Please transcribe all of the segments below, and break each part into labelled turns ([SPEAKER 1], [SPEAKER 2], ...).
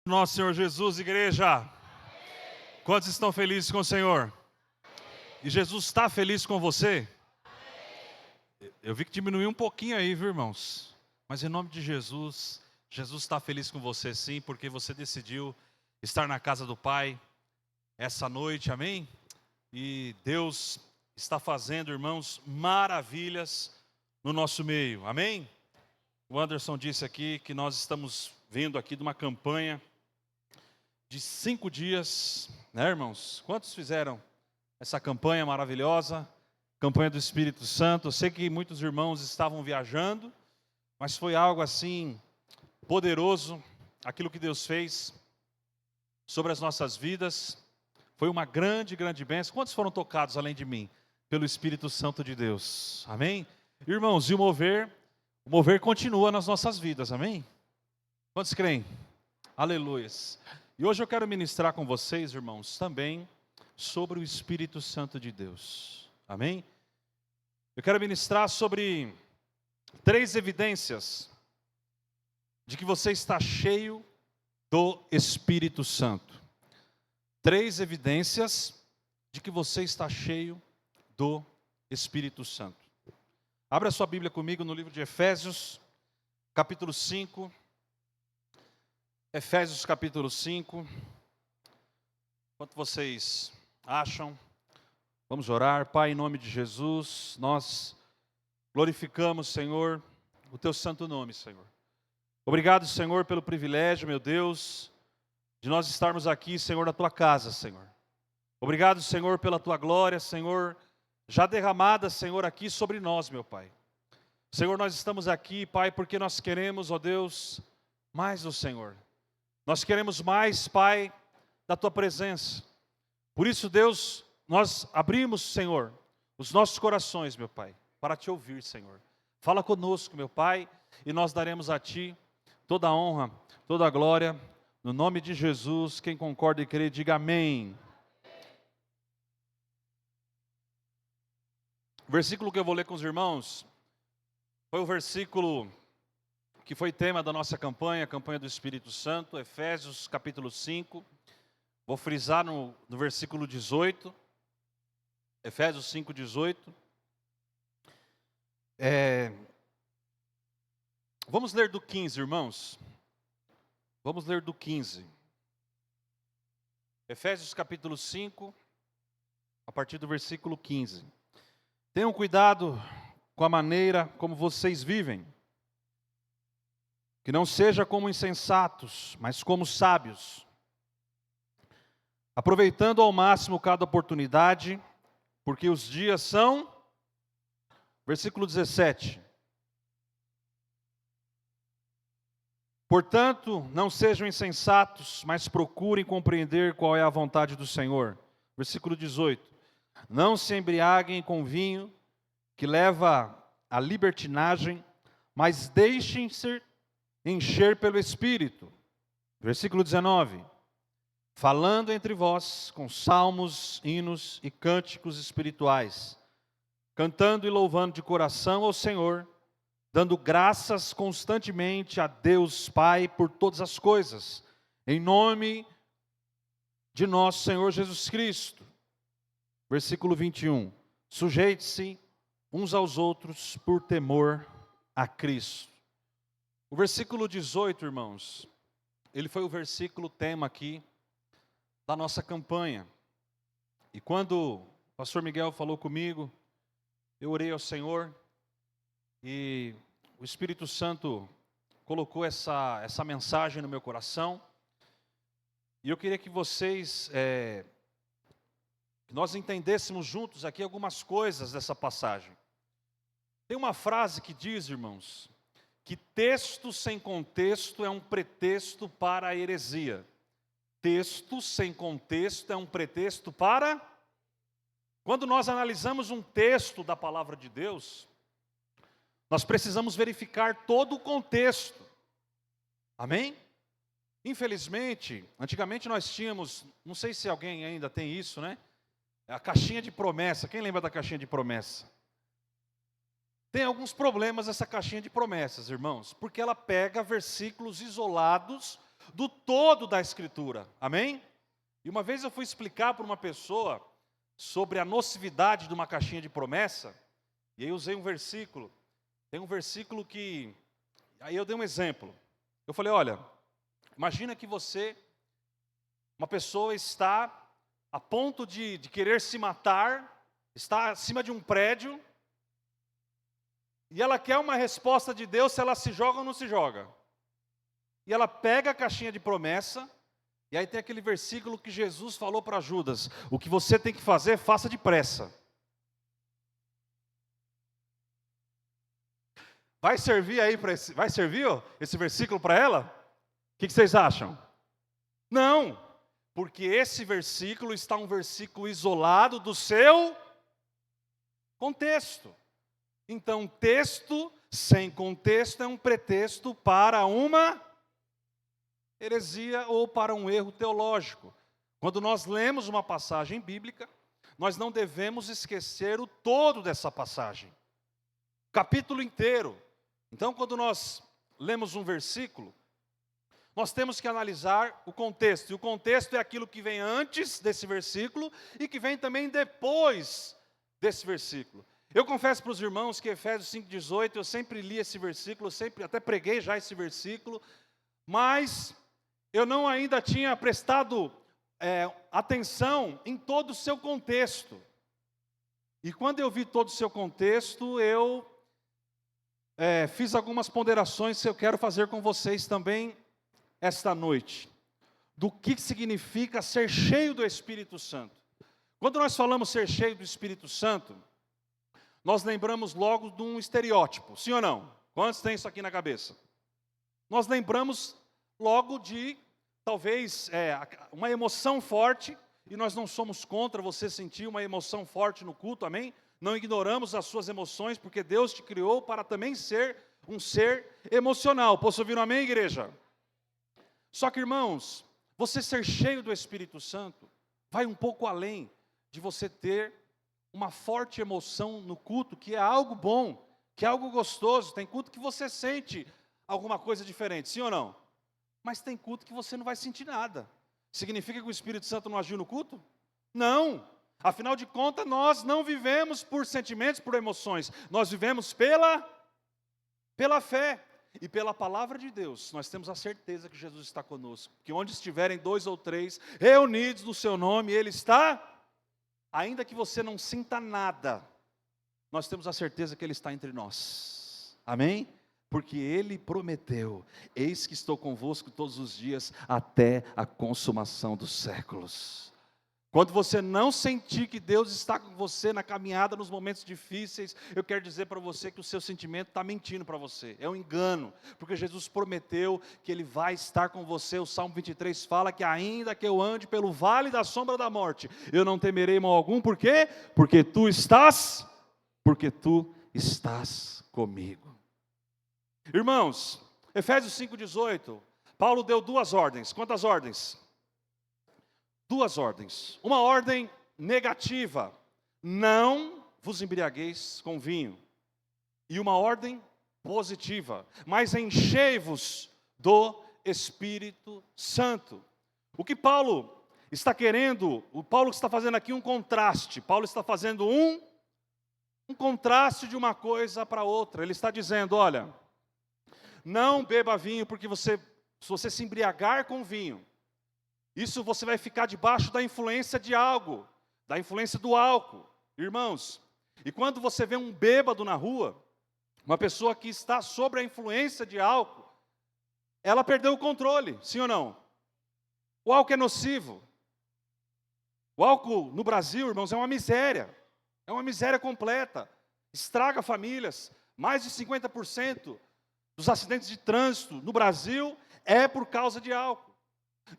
[SPEAKER 1] Nosso Senhor Jesus, igreja. Quantos estão felizes com o Senhor? E Jesus está feliz com você? Eu vi que diminuiu um pouquinho aí, viu, irmãos? Mas em nome de Jesus, Jesus está feliz com você sim, porque você decidiu estar na casa do Pai essa noite, amém? E Deus está fazendo, irmãos, maravilhas no nosso meio, amém? O Anderson disse aqui que nós estamos vindo aqui de uma campanha de 5 dias, né, irmãos? Quantos fizeram essa campanha maravilhosa, campanha do Espírito Santo? Eu sei que muitos irmãos estavam viajando, mas foi algo assim poderoso, aquilo que Deus fez sobre as nossas vidas. Foi uma grande, grande bênção. Quantos foram tocados além de mim pelo Espírito Santo de Deus? Amém? Irmãos, e o mover continua nas nossas vidas, amém? Quantos creem? Aleluias. E hoje eu quero ministrar com vocês, irmãos, também sobre o Espírito Santo de Deus. Amém? Eu quero ministrar sobre 3 evidências de que você está cheio do Espírito Santo. 3 evidências de que você está cheio do Espírito Santo. Abra sua Bíblia comigo no livro de Efésios, capítulo 5. Efésios capítulo 5. Enquanto vocês acham, vamos orar. Pai, em nome de Jesus, nós glorificamos, Senhor, o Teu santo nome, Senhor. Obrigado, Senhor, pelo privilégio, meu Deus, de nós estarmos aqui, Senhor, na Tua casa, Senhor. Obrigado, Senhor, pela Tua glória, Senhor, já derramada, Senhor, aqui sobre nós, meu Pai. Senhor, nós estamos aqui, Pai, porque nós queremos, ó Deus, mais do Senhor. Nós queremos mais, Pai, da Tua presença. Por isso, Deus, nós abrimos, Senhor, os nossos corações, meu Pai, para Te ouvir, Senhor. Fala conosco, meu Pai, e nós daremos a Ti toda a honra, toda a glória, no nome de Jesus. Quem concorda e crê, diga amém. O versículo que eu vou ler com os irmãos foi o versículo que foi tema da nossa campanha, a campanha do Espírito Santo, Efésios capítulo 5. Vou frisar no versículo 18, Efésios 5, 18. Vamos ler do 15, irmãos. Vamos ler do 15. Efésios capítulo 5, a partir do versículo 15. Tenham cuidado com a maneira como vocês vivem. Que não seja como insensatos, mas como sábios, aproveitando ao máximo cada oportunidade, porque os dias são, versículo 17. Portanto, não sejam insensatos, mas procurem compreender qual é a vontade do Senhor. Versículo 18. Não se embriaguem com vinho, que leva à libertinagem, mas deixem-se encher pelo Espírito. Versículo 19. Falando entre vós com salmos, hinos e cânticos espirituais, cantando e louvando de coração ao Senhor, dando graças constantemente a Deus Pai por todas as coisas, em nome de nosso Senhor Jesus Cristo. Versículo 21. Sujeite-se uns aos outros por temor a Cristo. O versículo 18, irmãos, ele foi o versículo tema aqui da nossa campanha. E quando o pastor Miguel falou comigo, eu orei ao Senhor e o Espírito Santo colocou essa mensagem no meu coração. E eu queria que vocês, que nós entendêssemos juntos aqui algumas coisas dessa passagem. Tem uma frase que diz, irmãos, que texto sem contexto é um pretexto para a heresia. Texto sem contexto é um pretexto para... Quando nós analisamos um texto da palavra de Deus, nós precisamos verificar todo o contexto. Amém? Infelizmente, antigamente nós tínhamos, não sei se alguém ainda tem isso, né? A caixinha de promessa. Quem lembra da caixinha de promessa? Tem alguns problemas essa caixinha de promessas, irmãos, porque ela pega versículos isolados do todo da Escritura. Amém? E uma vez eu fui explicar para uma pessoa sobre a nocividade de uma caixinha de promessa, e aí eu usei um versículo. Tem um versículo que... Aí eu dei um exemplo. Eu falei, olha, imagina que uma pessoa está a ponto de querer se matar, está acima de um prédio, e ela quer uma resposta de Deus se ela se joga ou não se joga. E ela pega a caixinha de promessa, e aí tem aquele versículo que Jesus falou para Judas: o que você tem que fazer, faça depressa. Vai servir aí para esse versículo para ela? O que vocês acham? Não, porque esse versículo está um versículo isolado do seu contexto. Então, texto sem contexto é um pretexto para uma heresia ou para um erro teológico. Quando nós lemos uma passagem bíblica, nós não devemos esquecer o todo dessa passagem, o capítulo inteiro. Então, quando nós lemos um versículo, nós temos que analisar o contexto, e o contexto é aquilo que vem antes desse versículo e que vem também depois desse versículo. Eu confesso para os irmãos que Efésios 5,18, eu sempre li esse versículo, até preguei já esse versículo, mas eu não ainda tinha prestado atenção em todo o seu contexto. E quando eu vi todo o seu contexto, eu fiz algumas ponderações que eu quero fazer com vocês também esta noite. Do que significa ser cheio do Espírito Santo. Quando nós falamos ser cheio do Espírito Santo, nós lembramos logo de um estereótipo, sim ou não? Quantos tem isso aqui na cabeça? Nós lembramos logo de, talvez, uma emoção forte, e nós não somos contra você sentir uma emoção forte no culto, amém? Não ignoramos as suas emoções, porque Deus te criou para também ser um ser emocional. Posso ouvir um amém, igreja? Só que, irmãos, você ser cheio do Espírito Santo vai um pouco além de você ter uma forte emoção no culto, que é algo bom, que é algo gostoso. Tem culto que você sente alguma coisa diferente, sim ou não? Mas tem culto que você não vai sentir nada. Significa que o Espírito Santo não agiu no culto? Não. Afinal de contas, nós não vivemos por sentimentos, por emoções. Nós vivemos pela fé e pela palavra de Deus. Nós temos a certeza que Jesus está conosco. Que onde estiverem 2 ou 3 reunidos no seu nome, Ele está. Ainda que você não sinta nada, nós temos a certeza que Ele está entre nós. Amém? Porque Ele prometeu: eis que estou convosco todos os dias até a consumação dos séculos. Quando você não sentir que Deus está com você na caminhada, nos momentos difíceis, eu quero dizer para você que o seu sentimento está mentindo para você, é um engano, porque Jesus prometeu que Ele vai estar com você. O Salmo 23 fala que ainda que eu ande pelo vale da sombra da morte, eu não temerei mal algum. Por quê? Porque tu estás comigo. Irmãos, Efésios 5,18, Paulo deu 2 ordens. Quantas ordens? 2 ordens. Uma ordem negativa: não vos embriagueis com vinho. E uma ordem positiva: mas enchei-vos do Espírito Santo. O que Paulo está querendo, Paulo está fazendo aqui um contraste. Paulo está fazendo um contraste de uma coisa para outra. Ele está dizendo: olha, não beba vinho, porque se você se embriagar com vinho, isso você vai ficar debaixo da influência de algo, da influência do álcool, irmãos. E quando você vê um bêbado na rua, uma pessoa que está sob a influência de álcool, ela perdeu o controle, sim ou não? O álcool é nocivo. O álcool no Brasil, irmãos, é uma miséria completa, estraga famílias. Mais de 50% dos acidentes de trânsito no Brasil é por causa de álcool.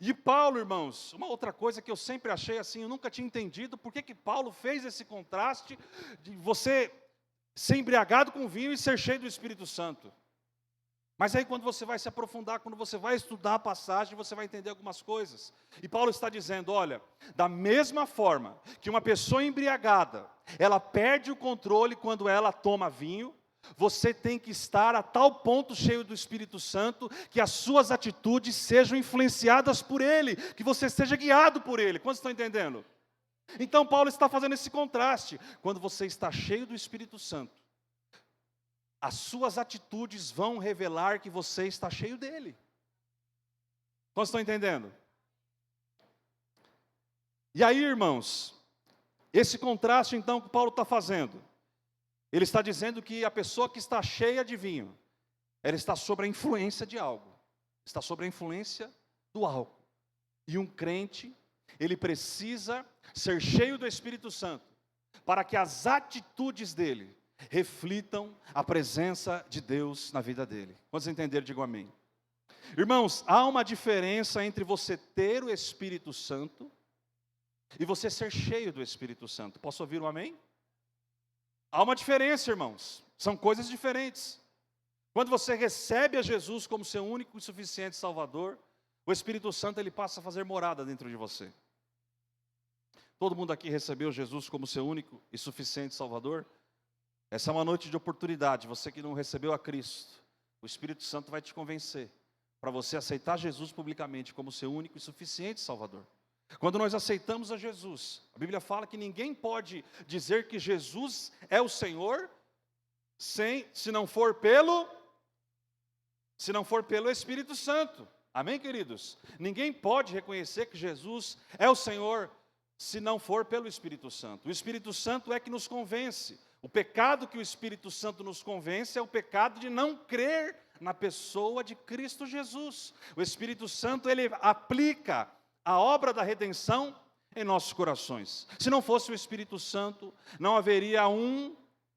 [SPEAKER 1] E Paulo, irmãos, uma outra coisa que eu sempre achei assim, eu nunca tinha entendido, por que Paulo fez esse contraste de você ser embriagado com vinho e ser cheio do Espírito Santo. Mas aí quando você vai se aprofundar, quando você vai estudar a passagem, você vai entender algumas coisas. E Paulo está dizendo: olha, da mesma forma que uma pessoa embriagada, ela perde o controle quando ela toma vinho, Você tem que estar a tal ponto cheio do Espírito Santo que as suas atitudes sejam influenciadas por Ele, que você seja guiado por Ele. Quantos estão entendendo? Então Paulo está fazendo esse contraste. Quando você está cheio do Espírito Santo, as suas atitudes vão revelar que você está cheio dele. Quantos estão entendendo? E aí, irmãos, esse contraste então que Paulo está fazendo, ele está dizendo que a pessoa que está cheia de vinho, ela está sob a influência de algo, está sob a influência do álcool. E um crente, ele precisa ser cheio do Espírito Santo, para que as atitudes dele reflitam a presença de Deus na vida dele. Quantos entenderam, digam amém. Irmãos, há uma diferença entre você ter o Espírito Santo e você ser cheio do Espírito Santo. Posso ouvir um amém? Há uma diferença, irmãos. São coisas diferentes. Quando você recebe a Jesus como seu único e suficiente Salvador, o Espírito Santo ele passa a fazer morada dentro de você. Todo mundo aqui recebeu Jesus como seu único e suficiente Salvador? Essa é uma noite de oportunidade. Você que não recebeu a Cristo, o Espírito Santo vai te convencer para você aceitar Jesus publicamente como seu único e suficiente Salvador. Quando nós aceitamos a Jesus, a Bíblia fala que ninguém pode dizer que Jesus é o Senhor se não for pelo Espírito Santo. Amém, queridos? Ninguém pode reconhecer que Jesus é o Senhor se não for pelo Espírito Santo. O Espírito Santo é que nos convence. O pecado que o Espírito Santo nos convence é o pecado de não crer na pessoa de Cristo Jesus. O Espírito Santo ele aplica a obra da redenção em nossos corações. Se não fosse o Espírito Santo, não haveria um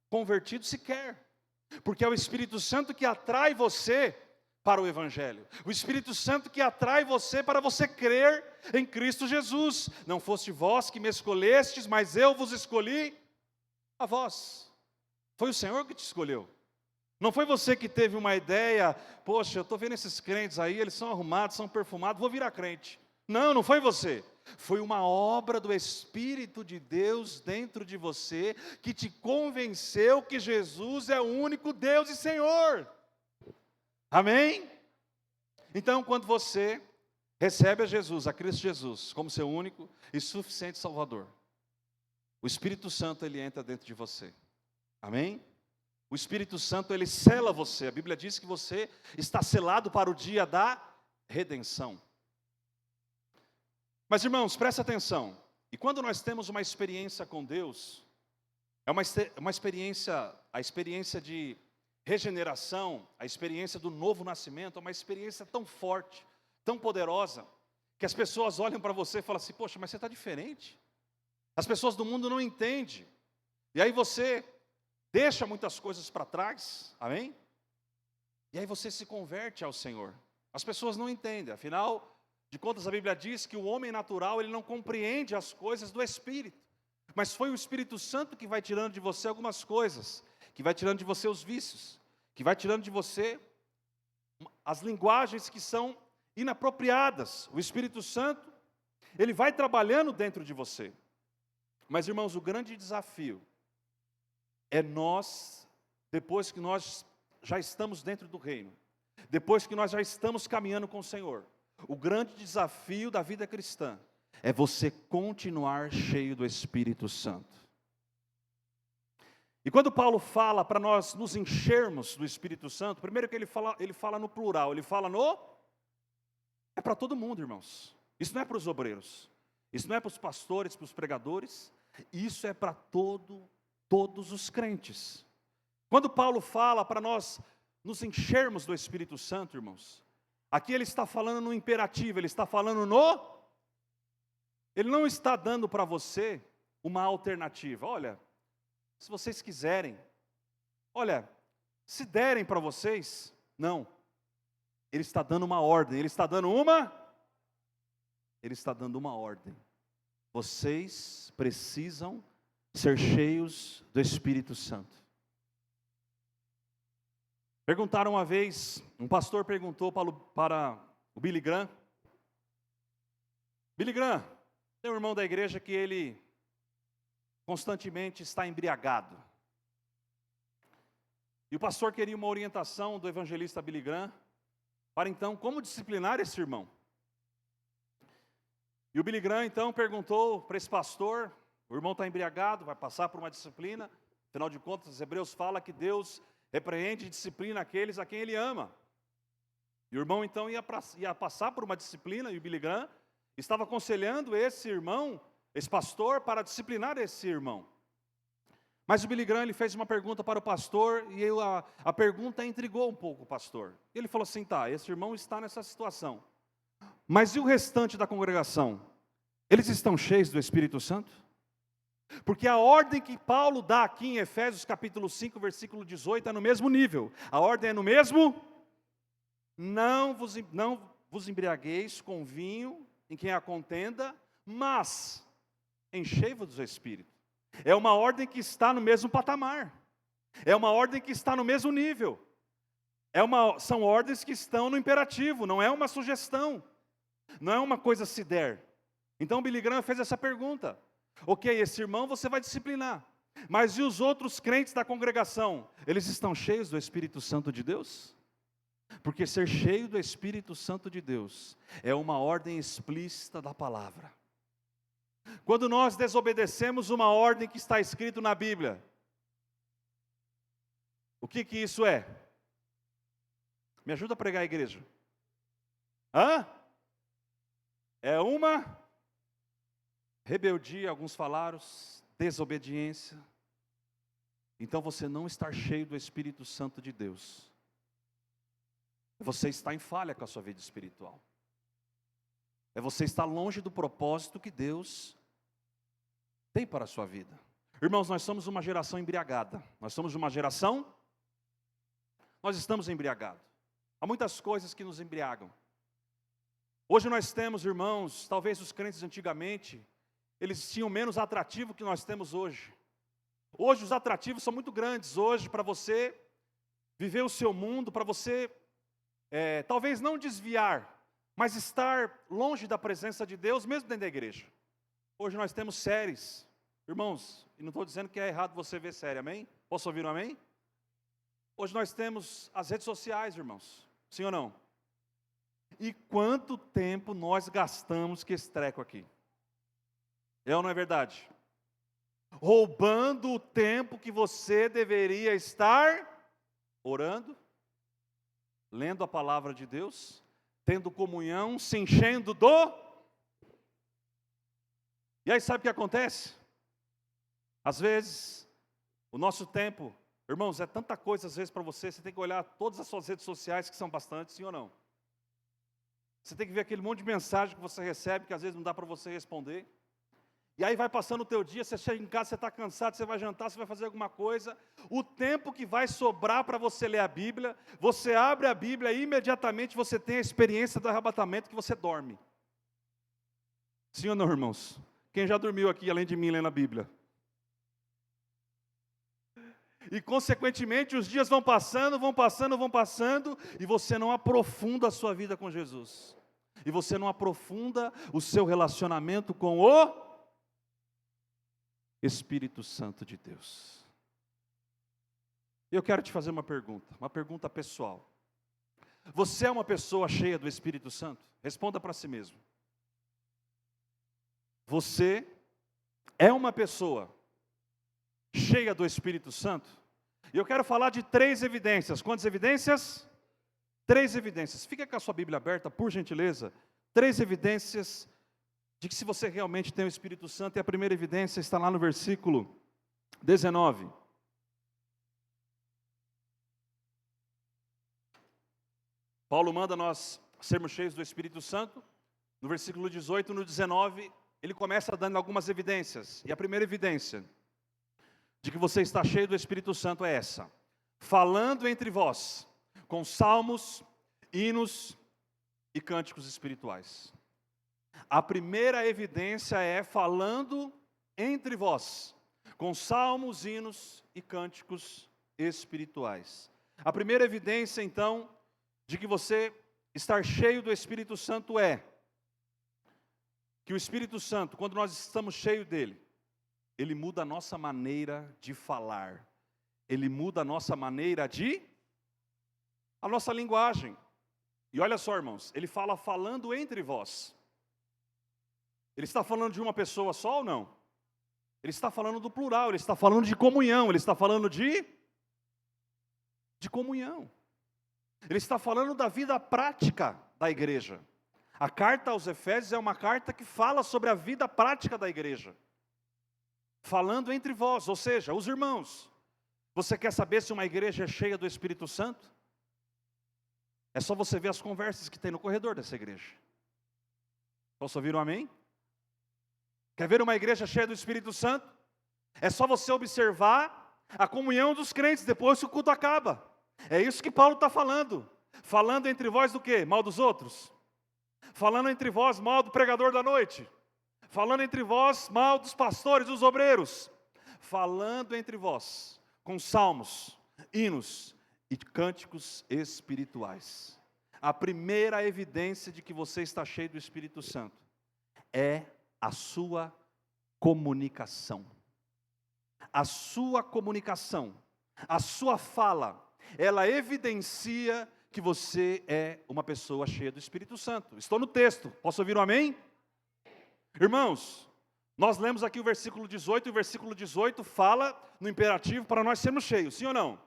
[SPEAKER 1] convertido sequer. Porque é o Espírito Santo que atrai você para o Evangelho. O Espírito Santo que atrai você para você crer em Cristo Jesus. Não foste vós que me escolhestes, mas eu vos escolhi a vós. Foi o Senhor que te escolheu. Não foi você que teve uma ideia, poxa, eu estou vendo esses crentes aí, eles são arrumados, são perfumados, vou virar crente. Não, não foi você. Foi uma obra do Espírito de Deus dentro de você que te convenceu que Jesus é o único Deus e Senhor. Amém? Então, quando você recebe a Jesus, a Cristo Jesus, como seu único e suficiente Salvador, o Espírito Santo ele entra dentro de você. Amém? O Espírito Santo ele sela você. A Bíblia diz que você está selado para o dia da redenção. Mas, irmãos, presta atenção. E quando nós temos uma experiência com Deus, é uma experiência, a experiência de regeneração, a experiência do novo nascimento, é uma experiência tão forte, tão poderosa, que as pessoas olham para você e falam assim, poxa, mas você está diferente. As pessoas do mundo não entendem. E aí você deixa muitas coisas para trás, amém? E aí você se converte ao Senhor. As pessoas não entendem, afinal de contas, a Bíblia diz que o homem natural, ele não compreende as coisas do Espírito. Mas foi o Espírito Santo que vai tirando de você algumas coisas, que vai tirando de você os vícios, que vai tirando de você as linguagens que são inapropriadas. O Espírito Santo, ele vai trabalhando dentro de você. Mas, irmãos, o grande desafio é nós, depois que nós já estamos dentro do reino, depois que nós já estamos caminhando com o Senhor, o grande desafio da vida cristã é você continuar cheio do Espírito Santo. E quando Paulo fala para nós nos enchermos do Espírito Santo, primeiro que ele fala no plural, ele fala é para todo mundo, irmãos. Isso não é para os obreiros, isso não é para os pastores, para os pregadores, isso é para todos os crentes. Quando Paulo fala para nós nos enchermos do Espírito Santo, irmãos, aqui ele está falando no imperativo, ele está falando ele não está dando para você uma alternativa. Olha, se vocês quiserem, olha, se derem para vocês, não. Ele está dando uma ordem, ele está dando uma ordem. Vocês precisam ser cheios do Espírito Santo. Perguntaram uma vez, um pastor perguntou para o Billy Graham. Billy Graham, tem um irmão da igreja que ele constantemente está embriagado. E o pastor queria uma orientação do evangelista Billy Graham para então como disciplinar esse irmão. E o Billy Graham então perguntou para esse pastor, o irmão está embriagado, vai passar por uma disciplina, afinal de contas, Hebreus fala que Deus repreende e disciplina aqueles a quem Ele ama. E o irmão então ia passar por uma disciplina, e o Billy Graham estava aconselhando esse irmão, esse pastor, para disciplinar esse irmão. Mas o Billy Graham ele fez uma pergunta para o pastor, e a pergunta intrigou um pouco o pastor. Ele falou assim, tá, esse irmão está nessa situação, mas e o restante da congregação? Eles estão cheios do Espírito Santo? Porque a ordem que Paulo dá aqui em Efésios capítulo 5, versículo 18, é no mesmo nível. A ordem é no mesmo: não vos embriagueis com vinho, em quem há contenda, mas enchei-vos do Espírito. É uma ordem que está no mesmo patamar. É uma ordem que está no mesmo nível. São ordens que estão no imperativo, não é uma sugestão. Não é uma coisa se der. Então Billy Graham fez essa pergunta. Ok, esse irmão você vai disciplinar. Mas e os outros crentes da congregação? Eles estão cheios do Espírito Santo de Deus? Porque ser cheio do Espírito Santo de Deus é uma ordem explícita da palavra. Quando nós desobedecemos uma ordem que está escrito na Bíblia, o que isso é? Me ajuda a pregar a igreja. É uma rebeldia, alguns falaram, desobediência. Então você não estar cheio do Espírito Santo de Deus, você está em falha com a sua vida espiritual. É você estar longe do propósito que Deus tem para a sua vida. Irmãos, nós somos uma geração embriagada. Nós estamos embriagados. Há muitas coisas que nos embriagam. Hoje nós temos, irmãos, talvez os crentes antigamente, eles tinham menos atrativo que nós temos hoje. Hoje os atrativos são muito grandes. Hoje, para você viver o seu mundo, para você talvez não desviar, mas estar longe da presença de Deus, mesmo dentro da igreja. Hoje nós temos séries, irmãos, e não estou dizendo que é errado você ver série, amém? Posso ouvir um amém? Hoje nós temos as redes sociais, irmãos, sim ou não? E quanto tempo nós gastamos com esse treco aqui? É ou não é verdade? Roubando o tempo que você deveria estar orando, lendo a palavra de Deus, tendo comunhão, se enchendo do... E aí sabe o que acontece? Às vezes, o nosso tempo, irmãos, é tanta coisa às vezes para você tem que olhar todas as suas redes sociais, que são bastante, sim ou não? Você tem que ver aquele monte de mensagem que você recebe, que às vezes não dá para você responder. E aí vai passando o teu dia, você chega em casa, você está cansado, você vai jantar, você vai fazer alguma coisa. O tempo que vai sobrar para você ler a Bíblia, você abre a Bíblia e imediatamente você tem a experiência do arrebatamento que você dorme. Sim ou não, irmãos? Quem já dormiu aqui, além de mim, lendo a Bíblia? E consequentemente os dias vão passando, e você não aprofunda a sua vida com Jesus. E você não aprofunda o seu relacionamento com o Espírito Santo de Deus. Eu quero te fazer uma pergunta pessoal. Você é uma pessoa cheia do Espírito Santo? Responda para si mesmo. Você é uma pessoa cheia do Espírito Santo? E eu quero falar de 3 evidências. Quantas evidências? 3 evidências. Fica com a sua Bíblia aberta, por gentileza. 3 evidências de que se você realmente tem o Espírito Santo, e a primeira evidência está lá no versículo 19. Paulo manda nós sermos cheios do Espírito Santo. No versículo 18, no 19, ele começa dando algumas evidências. E a primeira evidência de que você está cheio do Espírito Santo é essa: falando entre vós, com salmos, hinos e cânticos espirituais. A primeira evidência é falando entre vós, com salmos, hinos e cânticos espirituais. A primeira evidência, então, de que você estar cheio do Espírito Santo é que o Espírito Santo, quando nós estamos cheios dele, ele muda a nossa maneira de falar. ele muda a nossa maneira a nossa linguagem. E olha só, irmãos, ele fala falando entre vós. Ele está falando de uma pessoa só ou não? Ele está falando do plural, ele está falando de comunhão, ele está falando de comunhão. Ele está falando da vida prática da igreja. A carta aos Efésios é uma carta que fala sobre a vida prática da igreja. Falando entre vós, ou seja, os irmãos. Você quer saber se uma igreja é cheia do Espírito Santo? É só você ver as conversas que tem no corredor dessa igreja. Posso ouvir um amém? Quer ver uma igreja cheia do Espírito Santo? É só você observar a comunhão dos crentes depois que o culto acaba. É isso que Paulo está falando. Falando entre vós do quê? Mal dos outros? Falando entre vós mal do pregador da noite? Falando entre vós mal dos pastores, dos obreiros? Falando entre vós com salmos, hinos e cânticos espirituais. A primeira evidência de que você está cheio do Espírito Santo é a sua comunicação. A sua comunicação, a sua fala, ela evidencia que você é uma pessoa cheia do Espírito Santo. Estou no texto, posso ouvir um amém? Irmãos, nós lemos aqui o versículo 18, e o versículo 18 fala no imperativo para nós sermos cheios, sim ou não?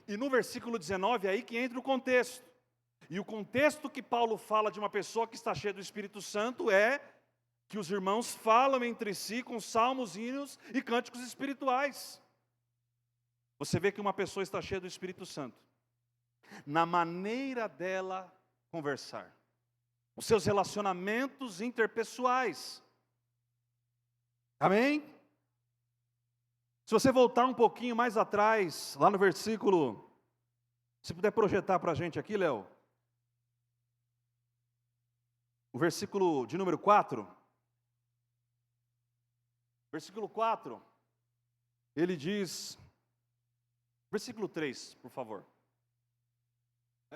[SPEAKER 1] E no versículo 19 é aí que entra o contexto. E o contexto que Paulo fala de uma pessoa que está cheia do Espírito Santo é que os irmãos falam entre si com salmos, hinos e cânticos espirituais. Você vê que uma pessoa está cheia do Espírito Santo na maneira dela conversar, os seus relacionamentos interpessoais. Amém? Se você voltar um pouquinho mais atrás, lá no versículo, se puder projetar para a gente aqui, Léo, o versículo de número 4, versículo 4, ele diz, versículo 3, por favor.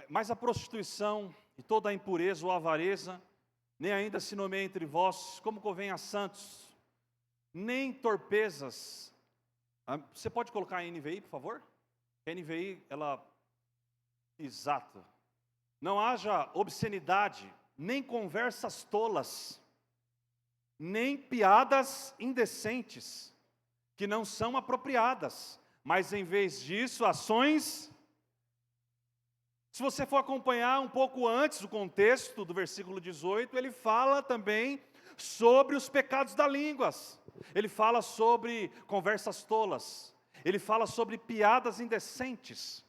[SPEAKER 1] Mas a prostituição e toda a impureza ou avareza, nem ainda se nomeia entre vós, como convém a santos, nem torpezas. Você pode colocar a NVI, por favor? A NVI, ela, exato. Não haja obscenidade, nem conversas tolas, nem piadas indecentes, que não são apropriadas, mas em vez disso, ações. Se você for acompanhar um pouco antes o contexto do versículo 18, ele fala também sobre os pecados da língua. Ele fala sobre conversas tolas, ele fala sobre piadas indecentes.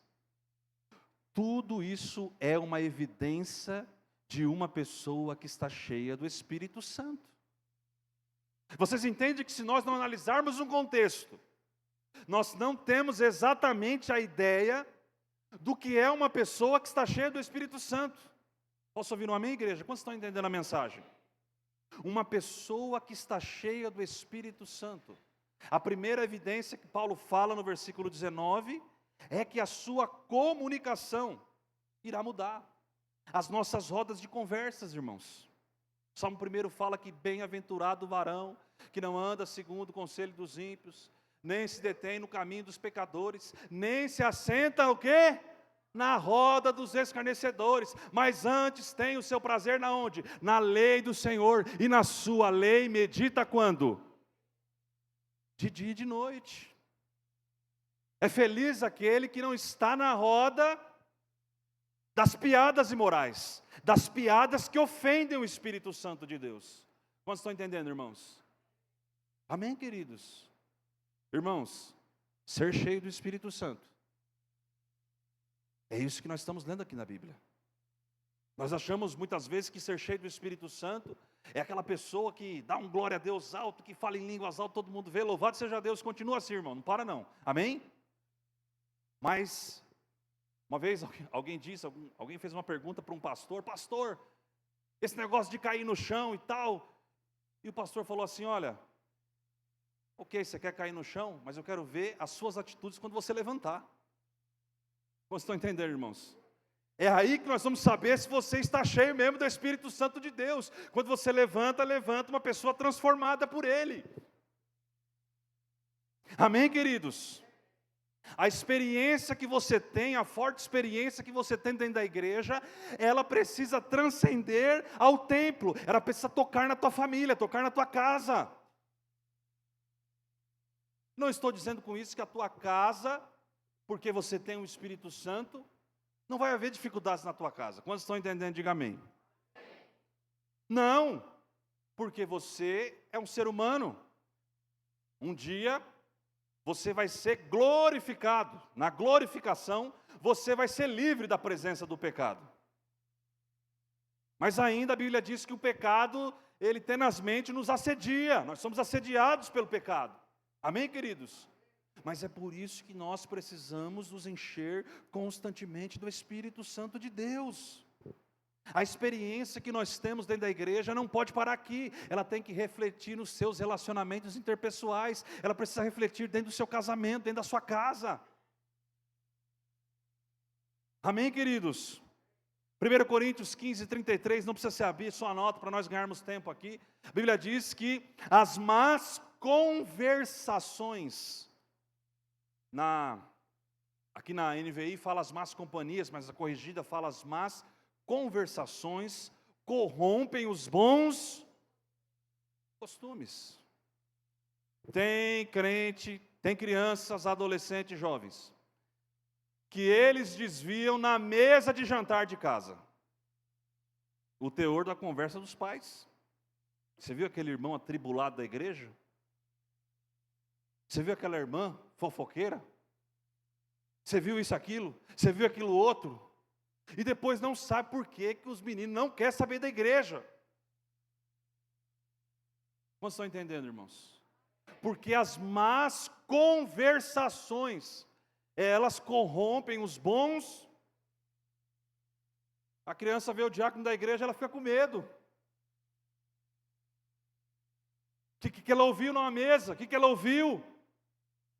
[SPEAKER 1] Tudo isso é uma evidência de uma pessoa que está cheia do Espírito Santo. Vocês entendem que se nós não analisarmos um contexto, nós não temos exatamente a ideia do que é uma pessoa que está cheia do Espírito Santo. Posso ouvir um amém, igreja? Quantos estão entendendo a mensagem? Uma pessoa que está cheia do Espírito Santo. A primeira evidência que Paulo fala no versículo 19 é que a sua comunicação irá mudar. As nossas rodas de conversas, irmãos. O Salmo 1 fala que bem-aventurado o varão que não anda segundo o conselho dos ímpios, nem se detém no caminho dos pecadores, nem se assenta o quê? Na roda dos escarnecedores, mas antes tem o seu prazer na onde? Na lei do Senhor, e na sua lei medita quando? De dia e de noite. É feliz aquele que não está na roda das piadas imorais, das piadas que ofendem o Espírito Santo de Deus. Quantos estão entendendo, irmãos? Amém, queridos? Irmãos, ser cheio do Espírito Santo, é isso que nós estamos lendo aqui na Bíblia. Nós achamos muitas vezes que ser cheio do Espírito Santo é aquela pessoa que dá um glória a Deus alto, que fala em línguas altas, todo mundo vê, louvado seja Deus, continua assim, irmão, não para não, amém? Mas, uma vez alguém disse, alguém fez uma pergunta para um pastor, pastor, esse negócio de cair no chão e tal, e o pastor falou assim, olha, ok, você quer cair no chão, mas eu quero ver as suas atitudes quando você levantar. Vocês estão entendendo, irmãos? É aí que nós vamos saber se você está cheio mesmo do Espírito Santo de Deus. Quando você levanta uma pessoa transformada por Ele. Amém, queridos? A experiência que você tem, a forte experiência que você tem dentro da igreja, ela precisa transcender ao templo, ela precisa tocar na tua família, tocar na tua casa. Não estou dizendo com isso que a tua casa, porque você tem o Espírito Santo, não vai haver dificuldades na tua casa. Quantos estão entendendo, diga amém. Não, porque você é um ser humano. Um dia você vai ser glorificado. Na glorificação, você vai ser livre da presença do pecado. Mas ainda a Bíblia diz que o pecado, ele tenazmente nos assedia. Nós somos assediados pelo pecado. Amém, queridos? Mas é por isso que nós precisamos nos encher constantemente do Espírito Santo de Deus. A experiência que nós temos dentro da igreja não pode parar aqui, ela tem que refletir nos seus relacionamentos interpessoais, ela precisa refletir dentro do seu casamento, dentro da sua casa. Amém, queridos? 1 Coríntios 15, 33, não precisa se abrir, só anota para nós ganharmos tempo aqui. A Bíblia diz que as más conversações, aqui na NVI fala as más companhias, mas a corrigida fala as más conversações corrompem os bons costumes. Tem crente, tem crianças, adolescentes, jovens, que eles desviam na mesa de jantar de casa o teor da conversa dos pais. Você viu aquele irmão atribulado da igreja? Você viu aquela irmã fofoqueira? Você viu isso, aquilo? Você viu aquilo outro? E depois não sabe por que os meninos não querem saber da igreja. Vocês estão entendendo, irmãos? Porque as más conversações, elas corrompem os bons. A criança vê o diácono da igreja, ela fica com medo. O que ela ouviu numa mesa? O que ela ouviu?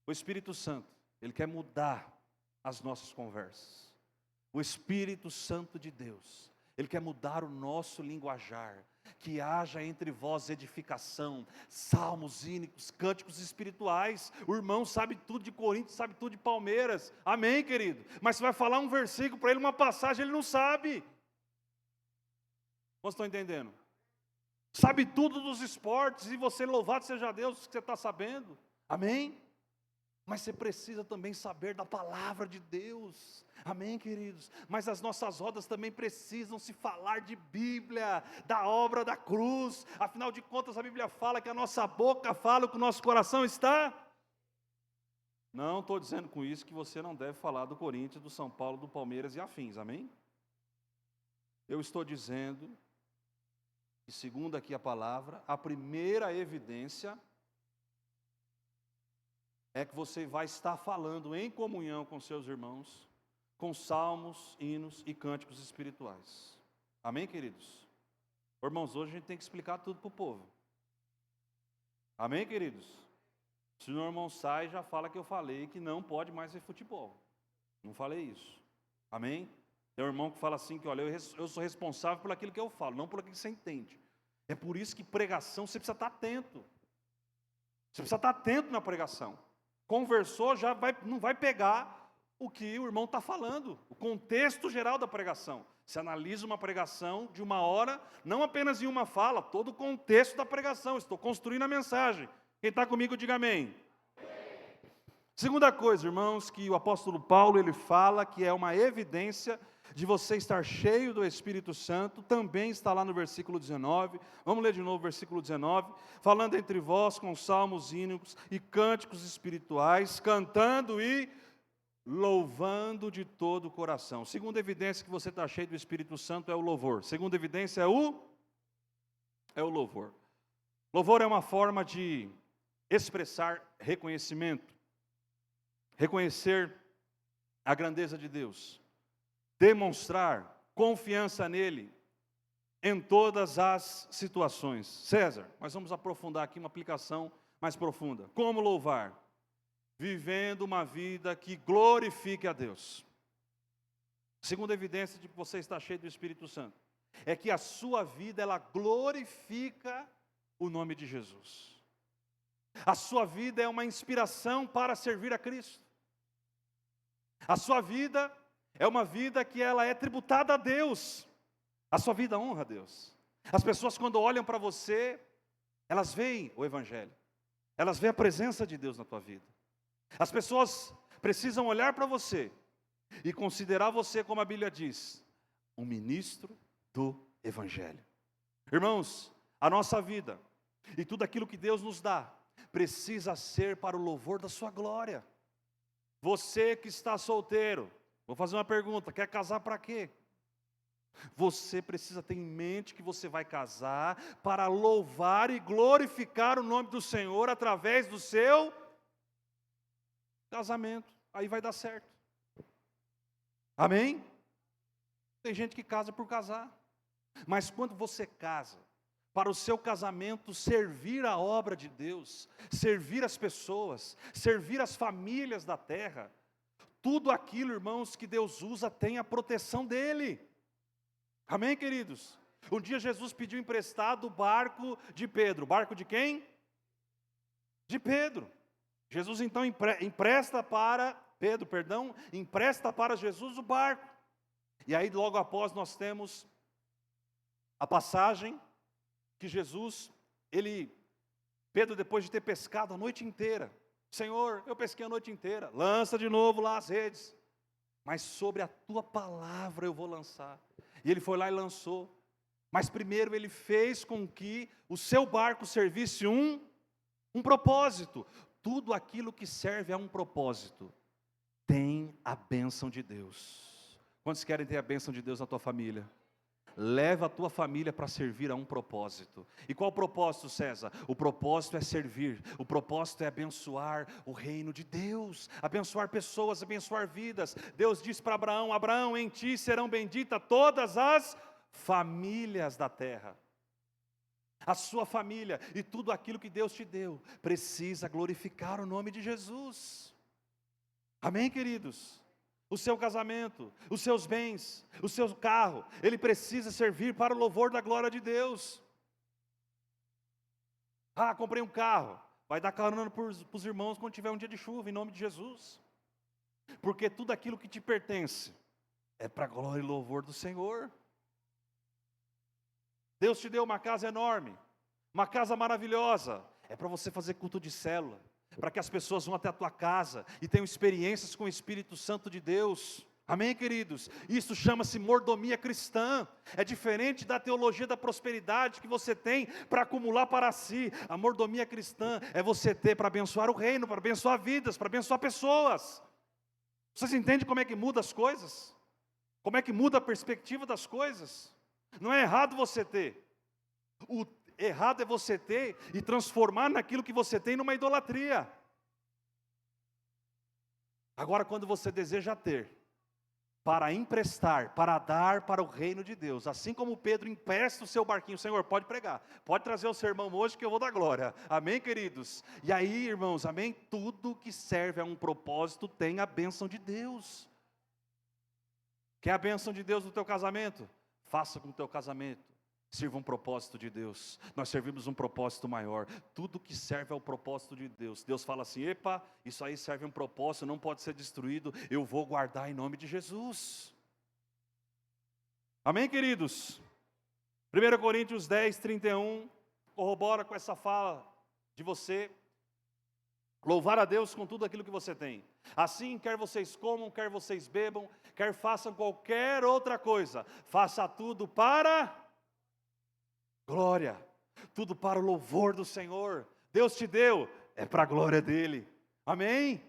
[SPEAKER 1] O Espírito Santo, ele quer mudar as nossas conversas. O Espírito Santo de Deus, ele quer mudar o nosso linguajar, que haja entre vós edificação, salmos, hinos, cânticos espirituais. O irmão sabe tudo de Coríntios, sabe tudo de Palmeiras, amém, querido? Mas você vai falar um versículo para ele, uma passagem, ele não sabe. Vocês estão entendendo? Sabe tudo dos esportes, e você, louvado seja Deus, que você está sabendo, amém? Mas você precisa também saber da palavra de Deus, amém, queridos? Mas as nossas rodas também precisam se falar de Bíblia, da obra da cruz. Afinal de contas, a Bíblia fala que a nossa boca fala o que o nosso coração está. Não estou dizendo com isso que você não deve falar do Corinthians, do São Paulo, do Palmeiras e afins, amém? Eu estou dizendo que, segundo aqui a palavra, a primeira evidência é que você vai estar falando em comunhão com seus irmãos, com salmos, hinos e cânticos espirituais. Amém, queridos? Irmãos, hoje a gente tem que explicar tudo para o povo. Amém, queridos? Se o irmão sai, já fala que eu falei que não pode mais ser futebol. Não falei isso. Amém? Tem um irmão que fala assim, que olha, eu sou responsável por aquilo que eu falo, não por aquilo que você entende. É por isso que pregação, você precisa estar atento. Você precisa estar atento na pregação. Conversou, não vai pegar o que o irmão está falando, o contexto geral da pregação. Você analisa uma pregação de uma hora, não apenas em uma fala, todo o contexto da pregação. Estou construindo a mensagem. Quem está comigo, diga amém. Segunda coisa, irmãos, que o apóstolo Paulo ele fala que é uma evidência de você estar cheio do Espírito Santo, também está lá no versículo 19, vamos ler de novo o versículo 19, falando entre vós com salmos, hinos e cânticos espirituais, cantando e louvando de todo o coração. Segunda evidência que você está cheio do Espírito Santo é o louvor. Segunda evidência é o louvor. Louvor é uma forma de expressar reconhecimento, reconhecer a grandeza de Deus, demonstrar confiança nele em todas as situações. César, nós vamos aprofundar aqui uma aplicação mais profunda. Como louvar? Vivendo uma vida que glorifique a Deus. Segunda evidência de que você está cheio do Espírito Santo é que a sua vida ela glorifica o nome de Jesus. A sua vida é uma inspiração para servir a Cristo. A sua vida é uma vida que ela é tributada a Deus. A sua vida honra a Deus. As pessoas quando olham para você, elas veem o Evangelho. Elas veem a presença de Deus na tua vida. As pessoas precisam olhar para você e considerar você, como a Bíblia diz, um ministro do Evangelho. Irmãos, a nossa vida e tudo aquilo que Deus nos dá precisa ser para o louvor da sua glória. Você que está solteiro, vou fazer uma pergunta, quer casar para quê? Você precisa ter em mente que você vai casar para louvar e glorificar o nome do Senhor através do seu casamento. Aí vai dar certo. Amém? Tem gente que casa por casar. Mas quando você casa, para o seu casamento servir a obra de Deus, servir as pessoas, servir as famílias da terra, tudo aquilo, irmãos, que Deus usa tem a proteção dEle. Amém, queridos? Um dia Jesus pediu emprestado o barco de Pedro. Barco de quem? De Pedro. Jesus então empresta para Jesus o barco. E aí logo após nós temos a passagem que Pedro depois de ter pescado a noite inteira, Senhor, eu pesquei a noite inteira, lança de novo lá as redes, mas sobre a tua palavra eu vou lançar. E ele foi lá e lançou, mas primeiro ele fez com que o seu barco servisse um propósito. Tudo aquilo que serve a um propósito tem a bênção de Deus. Quantos querem ter a bênção de Deus na tua família? Leva a tua família para servir a um propósito. E qual o propósito, César? O propósito é servir, o propósito é abençoar o reino de Deus, abençoar pessoas, abençoar vidas. Deus disse para Abraão: Abraão, em ti serão benditas todas as famílias da terra. A sua família e tudo aquilo que Deus te deu precisa glorificar o nome de Jesus. Amém, queridos? O seu casamento, os seus bens, o seu carro, ele precisa servir para o louvor da glória de Deus. Ah, comprei um carro, vai dar carona para os irmãos quando tiver um dia de chuva, em nome de Jesus. Porque tudo aquilo que te pertence é para a glória e louvor do Senhor. Deus te deu uma casa enorme, uma casa maravilhosa, é para você fazer culto de célula, para que as pessoas vão até a tua casa e tenham experiências com o Espírito Santo de Deus. Amém, queridos? Isso chama-se mordomia cristã. É diferente da teologia da prosperidade que você tem para acumular para si. A mordomia cristã é você ter para abençoar o reino, para abençoar vidas, para abençoar pessoas. Vocês entendem como é que muda as coisas? Como é que muda a perspectiva das coisas? Não é errado você ter. O errado é você ter e transformar naquilo que você tem numa idolatria. Agora, quando você deseja ter, para emprestar, para dar para o reino de Deus, assim como Pedro empresta o seu barquinho, Senhor, pode pregar, pode trazer o sermão hoje que eu vou dar glória. Amém, queridos? E aí, irmãos, amém? Tudo que serve a um propósito tem a bênção de Deus. Quer a bênção de Deus no teu casamento? Faça com o teu casamento sirva um propósito de Deus. Nós servimos um propósito maior. Tudo que serve ao propósito de Deus. Deus fala assim: epa, isso aí serve um propósito, não pode ser destruído, eu vou guardar em nome de Jesus. Amém, queridos? 1 Coríntios 10, 31 corrobora com essa fala de você louvar a Deus com tudo aquilo que você tem. Assim, quer vocês comam, quer vocês bebam, quer façam qualquer outra coisa, faça tudo para glória, tudo para o louvor do Senhor. Deus te deu, é para a glória dEle. Amém?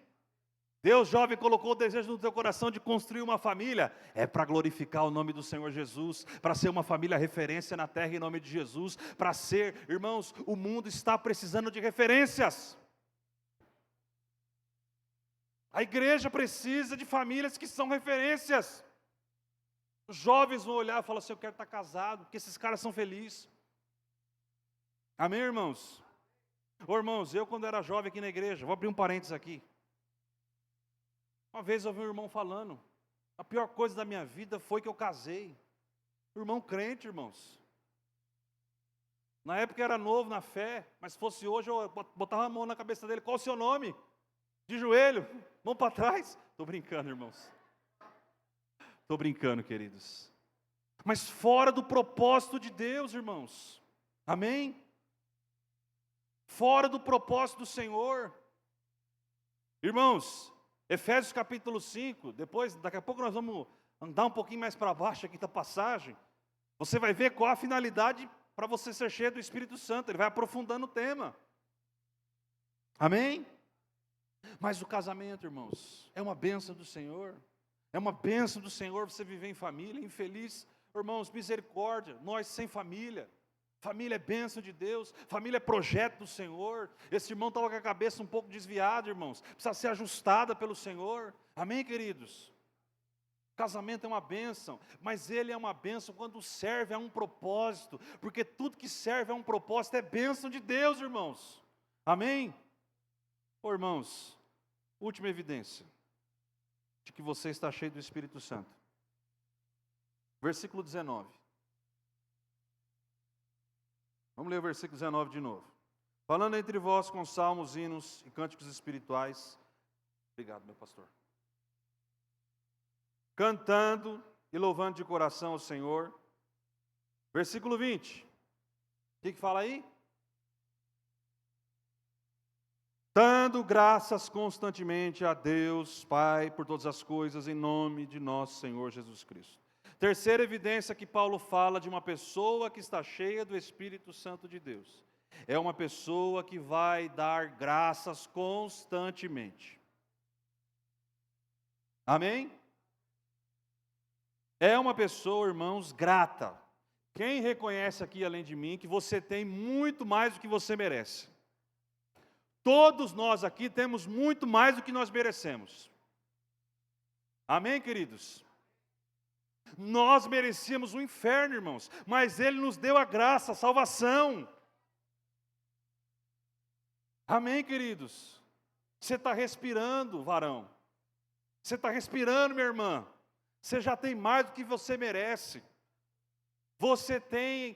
[SPEAKER 1] Deus, jovem, colocou o desejo no teu coração de construir uma família, é para glorificar o nome do Senhor Jesus, para ser uma família referência na terra em nome de Jesus, para ser, irmãos, o mundo está precisando de referências. A igreja precisa de famílias que são referências. Os jovens vão olhar e falar assim: eu quero estar casado, porque esses caras são felizes. Amém, irmãos? Ô, irmãos, eu quando era jovem aqui na igreja, vou abrir um parênteses aqui. Uma vez eu ouvi um irmão falando: a pior coisa da minha vida foi que eu casei. Irmão crente, irmãos. Na época eu era novo na fé, mas se fosse hoje eu botava a mão na cabeça dele: qual o seu nome? De joelho, mão para trás. Estou brincando, irmãos. Estou brincando, queridos. Mas fora do propósito de Deus, irmãos. Amém? Fora do propósito do Senhor. Irmãos, Efésios capítulo 5, daqui a pouco nós vamos andar um pouquinho mais para baixo aqui da passagem. Você vai ver qual a finalidade para você ser cheio do Espírito Santo. Ele vai aprofundando o tema. Amém? Mas o casamento, irmãos, é uma bênção do Senhor. É uma bênção do Senhor você viver em família. Infeliz, irmãos, misericórdia, nós sem família. Família é bênção de Deus, família é projeto do Senhor. Esse irmão estava com a cabeça um pouco desviada, irmãos. Precisa ser ajustada pelo Senhor. Amém, queridos? Casamento é uma bênção, mas ele é uma bênção quando serve a um propósito. Porque tudo que serve a um propósito é bênção de Deus, irmãos. Amém? Ô, irmãos, última evidência de que você está cheio do Espírito Santo. Versículo 19. Vamos ler o versículo 19 de novo. Falando entre vós com salmos, hinos e cânticos espirituais. Obrigado, meu pastor. Cantando e louvando de coração ao Senhor. Versículo 20. O que fala aí? Dando graças constantemente a Deus, Pai, por todas as coisas, em nome de nosso Senhor Jesus Cristo. Terceira evidência que Paulo fala de uma pessoa que está cheia do Espírito Santo de Deus. É uma pessoa que vai dar graças constantemente. Amém? É uma pessoa, irmãos, grata. Quem reconhece aqui, além de mim, que você tem muito mais do que você merece? Todos nós aqui temos muito mais do que nós merecemos. Amém, queridos? Nós merecíamos o inferno, irmãos, mas Ele nos deu a graça, a salvação. Amém, queridos? Você está respirando, varão. Você está respirando, minha irmã. Você já tem mais do que você merece. Você tem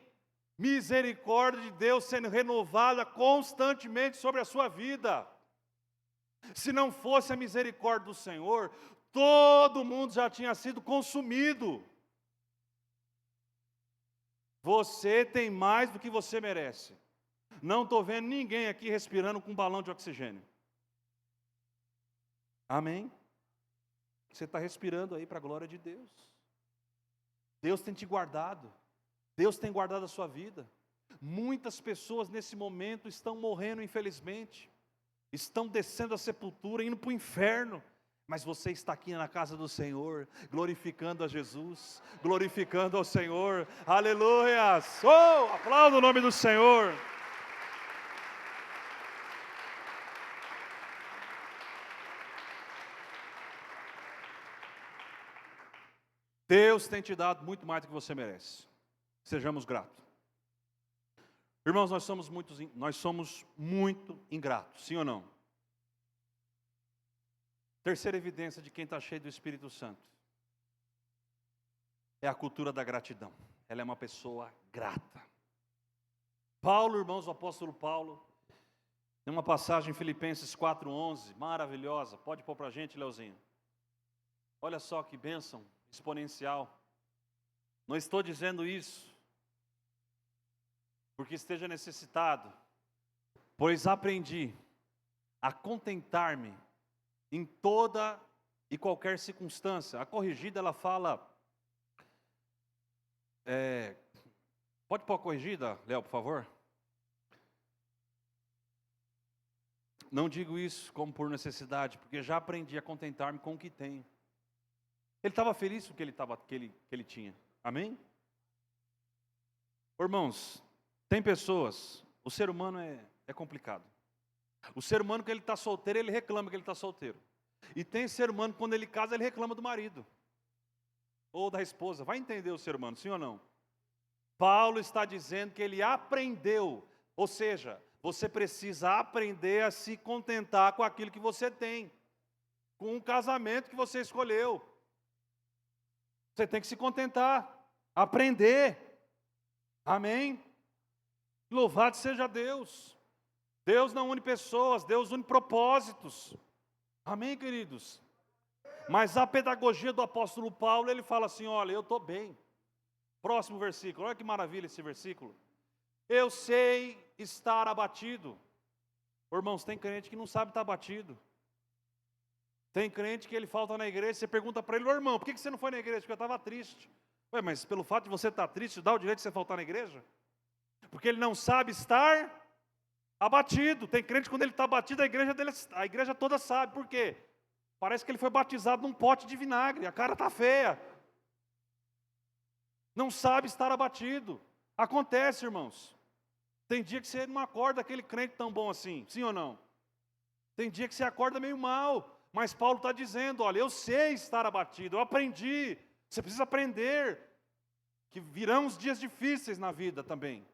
[SPEAKER 1] misericórdia de Deus sendo renovada constantemente sobre a sua vida. Se não fosse a misericórdia do Senhor, todo mundo já tinha sido consumido. Você tem mais do que você merece. Não estou vendo ninguém aqui respirando com um balão de oxigênio. Amém? Você está respirando aí para a glória de Deus. Deus tem te guardado. Deus tem guardado a sua vida. Muitas pessoas nesse momento estão morrendo, infelizmente. Estão descendo a sepultura, indo para o inferno. Mas você está aqui na casa do Senhor, glorificando a Jesus, glorificando ao Senhor. Aleluias! Oh, aplauda o nome do Senhor. Deus tem te dado muito mais do que você merece. Sejamos gratos. Irmãos, nós somos muito ingratos, sim ou não? Terceira evidência de quem está cheio do Espírito Santo é a cultura da gratidão. Ela é uma pessoa grata. Paulo, irmãos, o apóstolo Paulo, tem uma passagem em Filipenses 4:11, maravilhosa. Pode pôr para a gente, Leozinho. Olha só que bênção exponencial. Não estou dizendo isso porque esteja necessitado, pois aprendi a contentar-me em toda e qualquer circunstância. A corrigida, ela fala... pode pôr a corrigida, Léo, por favor? Não digo isso como por necessidade, porque já aprendi a contentar-me com o que tenho. Ele estava feliz com o que ele tinha. Amém? Irmãos, tem pessoas, o ser humano é complicado. O ser humano, quando ele está solteiro, ele reclama que ele está solteiro. E tem ser humano, quando ele casa, ele reclama do marido. Ou da esposa. Vai entender o ser humano, sim ou não? Paulo está dizendo que ele aprendeu. Ou seja, você precisa aprender a se contentar com aquilo que você tem. Com o casamento que você escolheu. Você tem que se contentar. Aprender. Amém? Louvado seja Deus. Deus não une pessoas, Deus une propósitos. Amém, queridos? Mas a pedagogia do apóstolo Paulo, ele fala assim, olha, eu estou bem. Próximo versículo, olha que maravilha esse versículo. Eu sei estar abatido. Irmãos, tem crente que não sabe estar abatido. Tem crente que ele falta na igreja, você pergunta para ele, irmão, por que você não foi na igreja? Porque eu estava triste. Ué, mas pelo fato de você estar triste, dá o direito de você faltar na igreja? Porque ele não sabe estar abatido. Tem crente que quando ele está abatido, a igreja toda sabe. Por quê? Parece que ele foi batizado num pote de vinagre, a cara está feia. Não sabe estar abatido. Acontece, irmãos. Tem dia que você não acorda aquele crente tão bom assim, sim ou não? Tem dia que você acorda meio mal. Mas Paulo está dizendo, olha, eu sei estar abatido, eu aprendi. Você precisa aprender que virão os dias difíceis na vida também.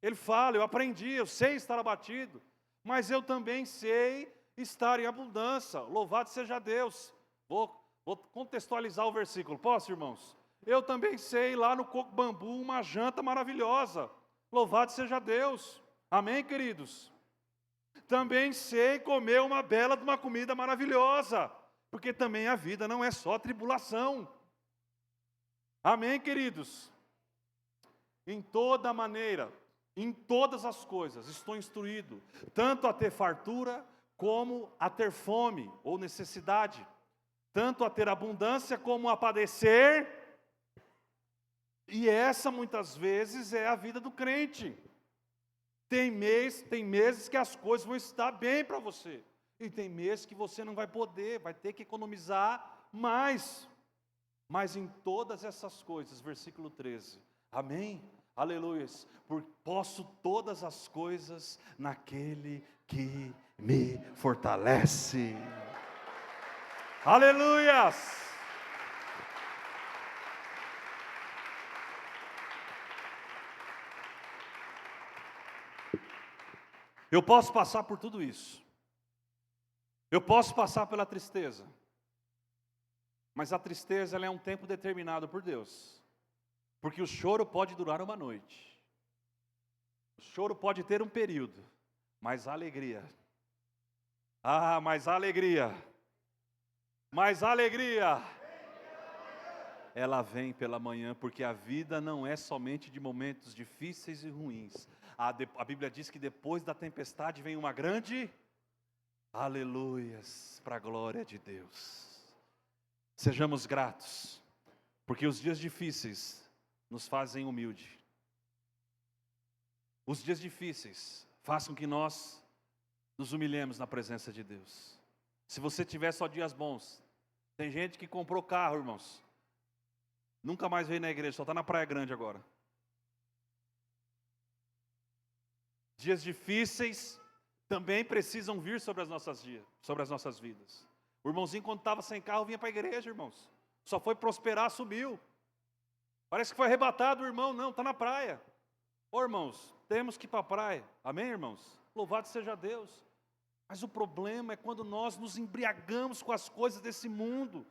[SPEAKER 1] Ele fala, eu aprendi, eu sei estar abatido, mas eu também sei estar em abundância. Louvado seja Deus. Vou contextualizar o versículo, posso, irmãos? Eu também sei lá no Coco Bambu uma janta maravilhosa. Louvado seja Deus. Amém, queridos? Também sei comer uma bela de uma comida maravilhosa, porque também a vida não é só tribulação. Amém, queridos? Em toda maneira, em todas as coisas, estou instruído, tanto a ter fartura, como a ter fome ou necessidade, tanto a ter abundância, como a padecer. E essa, muitas vezes, é a vida do crente. Tem meses que as coisas vão estar bem para você. E tem meses que você não vai poder, vai ter que economizar mais. Mas em todas essas coisas, versículo 13, amém? Aleluias. Posso todas as coisas naquele que me fortalece. Aleluias. Eu posso passar por tudo isso. Eu posso passar pela tristeza. Mas a tristeza ela é um tempo determinado por Deus. Porque o choro pode durar uma noite. O choro pode ter um período. Mas a alegria. Mas a alegria. Mas a alegria. Ela vem pela manhã, porque a vida não é somente de momentos difíceis e ruins. A Bíblia diz que depois da tempestade vem uma grande, aleluias, para a glória de Deus. Sejamos gratos, porque os dias difíceis nos fazem humilde. Os dias difíceis façam que nós nos humilhemos na presença de Deus. Se você tiver só dias bons, tem gente que comprou carro, irmãos, nunca mais veio na igreja, só está na Praia Grande agora. Dias difíceis também precisam vir sobre as nossas vidas. O irmãozinho, quando estava sem carro, vinha para a igreja, irmãos. Só foi prosperar, subiu. Parece que foi arrebatado o irmão, não, está na praia. Ô irmãos, temos que ir para a praia. Amém, irmãos? Louvado seja Deus. Mas o problema é quando nós nos embriagamos com as coisas desse mundo.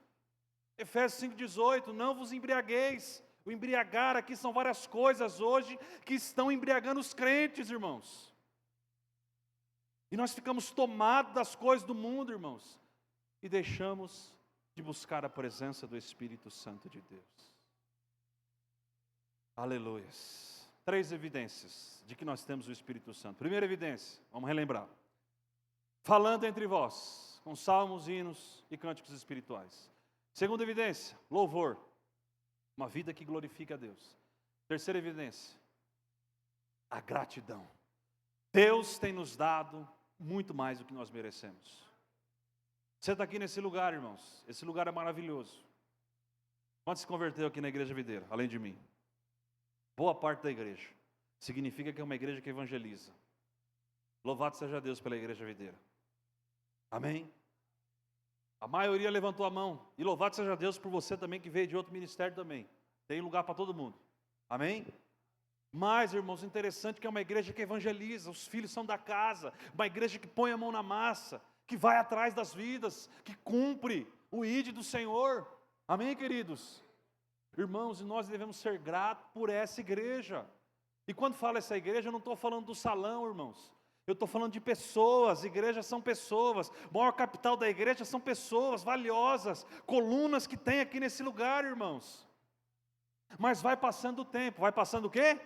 [SPEAKER 1] Efésios 5,18, não vos embriagueis. O embriagar aqui são várias coisas hoje que estão embriagando os crentes, irmãos. E nós ficamos tomados das coisas do mundo, irmãos. E deixamos de buscar a presença do Espírito Santo de Deus. Aleluias. 3 evidências de que nós temos o Espírito Santo. Primeira evidência, vamos relembrar. Falando entre vós, com salmos, hinos e cânticos espirituais. Segunda evidência, louvor. Uma vida que glorifica a Deus. Terceira evidência, a gratidão. Deus tem nos dado muito mais do que nós merecemos. Você está aqui nesse lugar, irmãos. Esse lugar é maravilhoso. Quantos se converteu aqui na Igreja Videira, além de mim? Boa parte da igreja. Significa que é uma igreja que evangeliza. Louvado seja Deus pela Igreja Videira. Amém? A maioria levantou a mão. E louvado seja Deus por você também que veio de outro ministério também. Tem lugar para todo mundo. Amém? Mas, irmãos, interessante que é uma igreja que evangeliza. Os filhos são da casa. Uma igreja que põe a mão na massa. Que vai atrás das vidas. Que cumpre o ID do Senhor. Amém, queridos? Irmãos, e nós devemos ser gratos por essa igreja. E quando falo essa igreja, eu não estou falando do salão, irmãos. Eu estou falando de pessoas, igrejas são pessoas, o maior capital da igreja são pessoas valiosas, colunas que tem aqui nesse lugar, irmãos. Mas vai passando o tempo, vai passando o quê?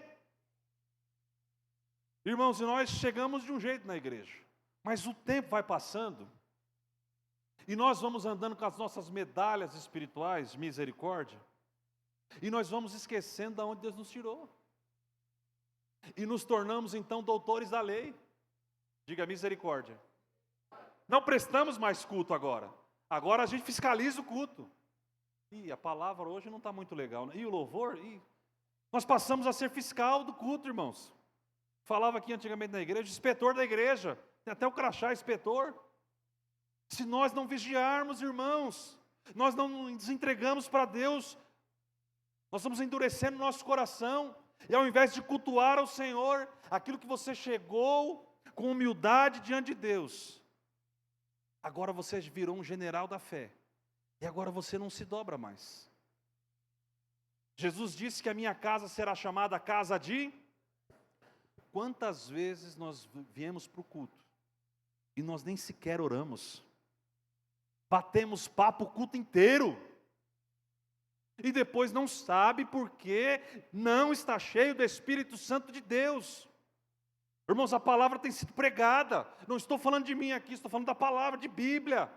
[SPEAKER 1] Irmãos, e nós chegamos de um jeito na igreja, mas o tempo vai passando, e nós vamos andando com as nossas medalhas espirituais de misericórdia, e nós vamos esquecendo de onde Deus nos tirou, e nos tornamos então doutores da lei. Diga misericórdia. Não prestamos mais culto agora. Agora a gente fiscaliza o culto. E a palavra hoje não está muito legal, né? E o louvor? Nós passamos a ser fiscal do culto, irmãos. Falava aqui antigamente na igreja, inspetor da igreja. Tem até o crachá inspetor. Se nós não vigiarmos, irmãos, nós não nos entregamos para Deus, nós estamos endurecendo nosso coração. E ao invés de cultuar ao Senhor, aquilo que você chegou com humildade diante de Deus, agora você virou um general da fé, e agora você não se dobra mais. Jesus disse que a minha casa será chamada casa de... Quantas vezes nós viemos para o culto, e nós nem sequer oramos, batemos papo o culto inteiro, e depois não sabe porque não está cheio do Espírito Santo de Deus. Irmãos, a palavra tem sido pregada, não estou falando de mim aqui, estou falando da palavra de Bíblia.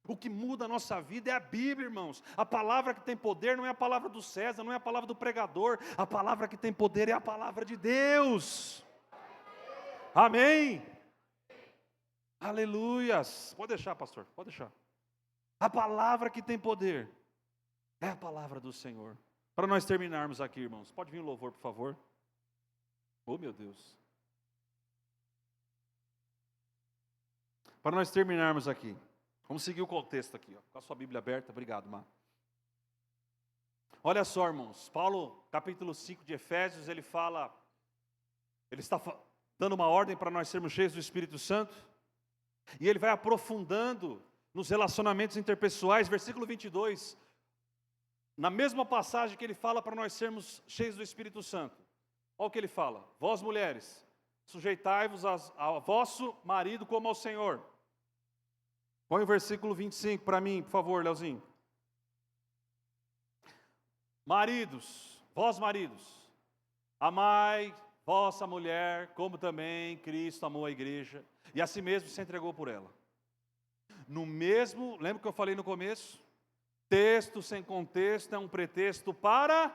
[SPEAKER 1] O que muda a nossa vida é a Bíblia, irmãos. A palavra que tem poder não é a palavra do César, não é a palavra do pregador, a palavra que tem poder é a palavra de Deus. Amém? Aleluias. Pode deixar, pastor, pode deixar. A palavra que tem poder é a palavra do Senhor. Para nós terminarmos aqui, irmãos, pode vir o louvor, por favor. Oh, meu Deus. Para nós terminarmos aqui, vamos seguir o contexto aqui, ó, com a sua Bíblia aberta. Obrigado, Mar. Olha só, irmãos, Paulo, capítulo 5 de Efésios, ele está dando uma ordem para nós sermos cheios do Espírito Santo, e ele vai aprofundando nos relacionamentos interpessoais. Versículo 22, na mesma passagem que ele fala para nós sermos cheios do Espírito Santo, olha o que ele fala: vós mulheres, sujeitai-vos ao vosso marido como ao Senhor. Põe o versículo 25 para mim, por favor, Leozinho. Maridos, vós maridos, amai vossa mulher, como também Cristo amou a igreja, e a si mesmo se entregou por ela. No mesmo, lembra que eu falei no começo? Texto sem contexto é um pretexto para...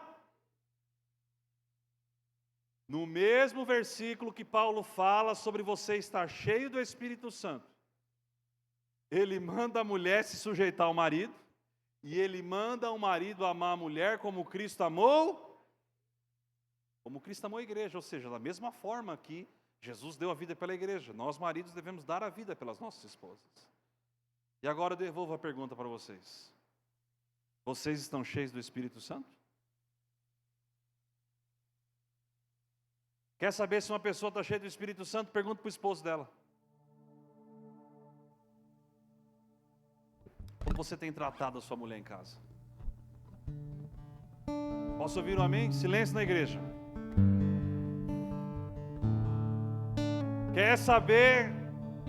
[SPEAKER 1] No mesmo versículo que Paulo fala sobre você estar cheio do Espírito Santo, ele manda a mulher se sujeitar ao marido, e ele manda o marido amar a mulher como Cristo amou a igreja, ou seja, da mesma forma que Jesus deu a vida pela igreja, nós maridos devemos dar a vida pelas nossas esposas. E agora eu devolvo a pergunta para vocês: vocês estão cheios do Espírito Santo? Quer saber se uma pessoa está cheia do Espírito Santo? Pergunta para o esposo dela. Como você tem tratado a sua mulher em casa? Posso ouvir um amém? Silêncio na igreja. Quer saber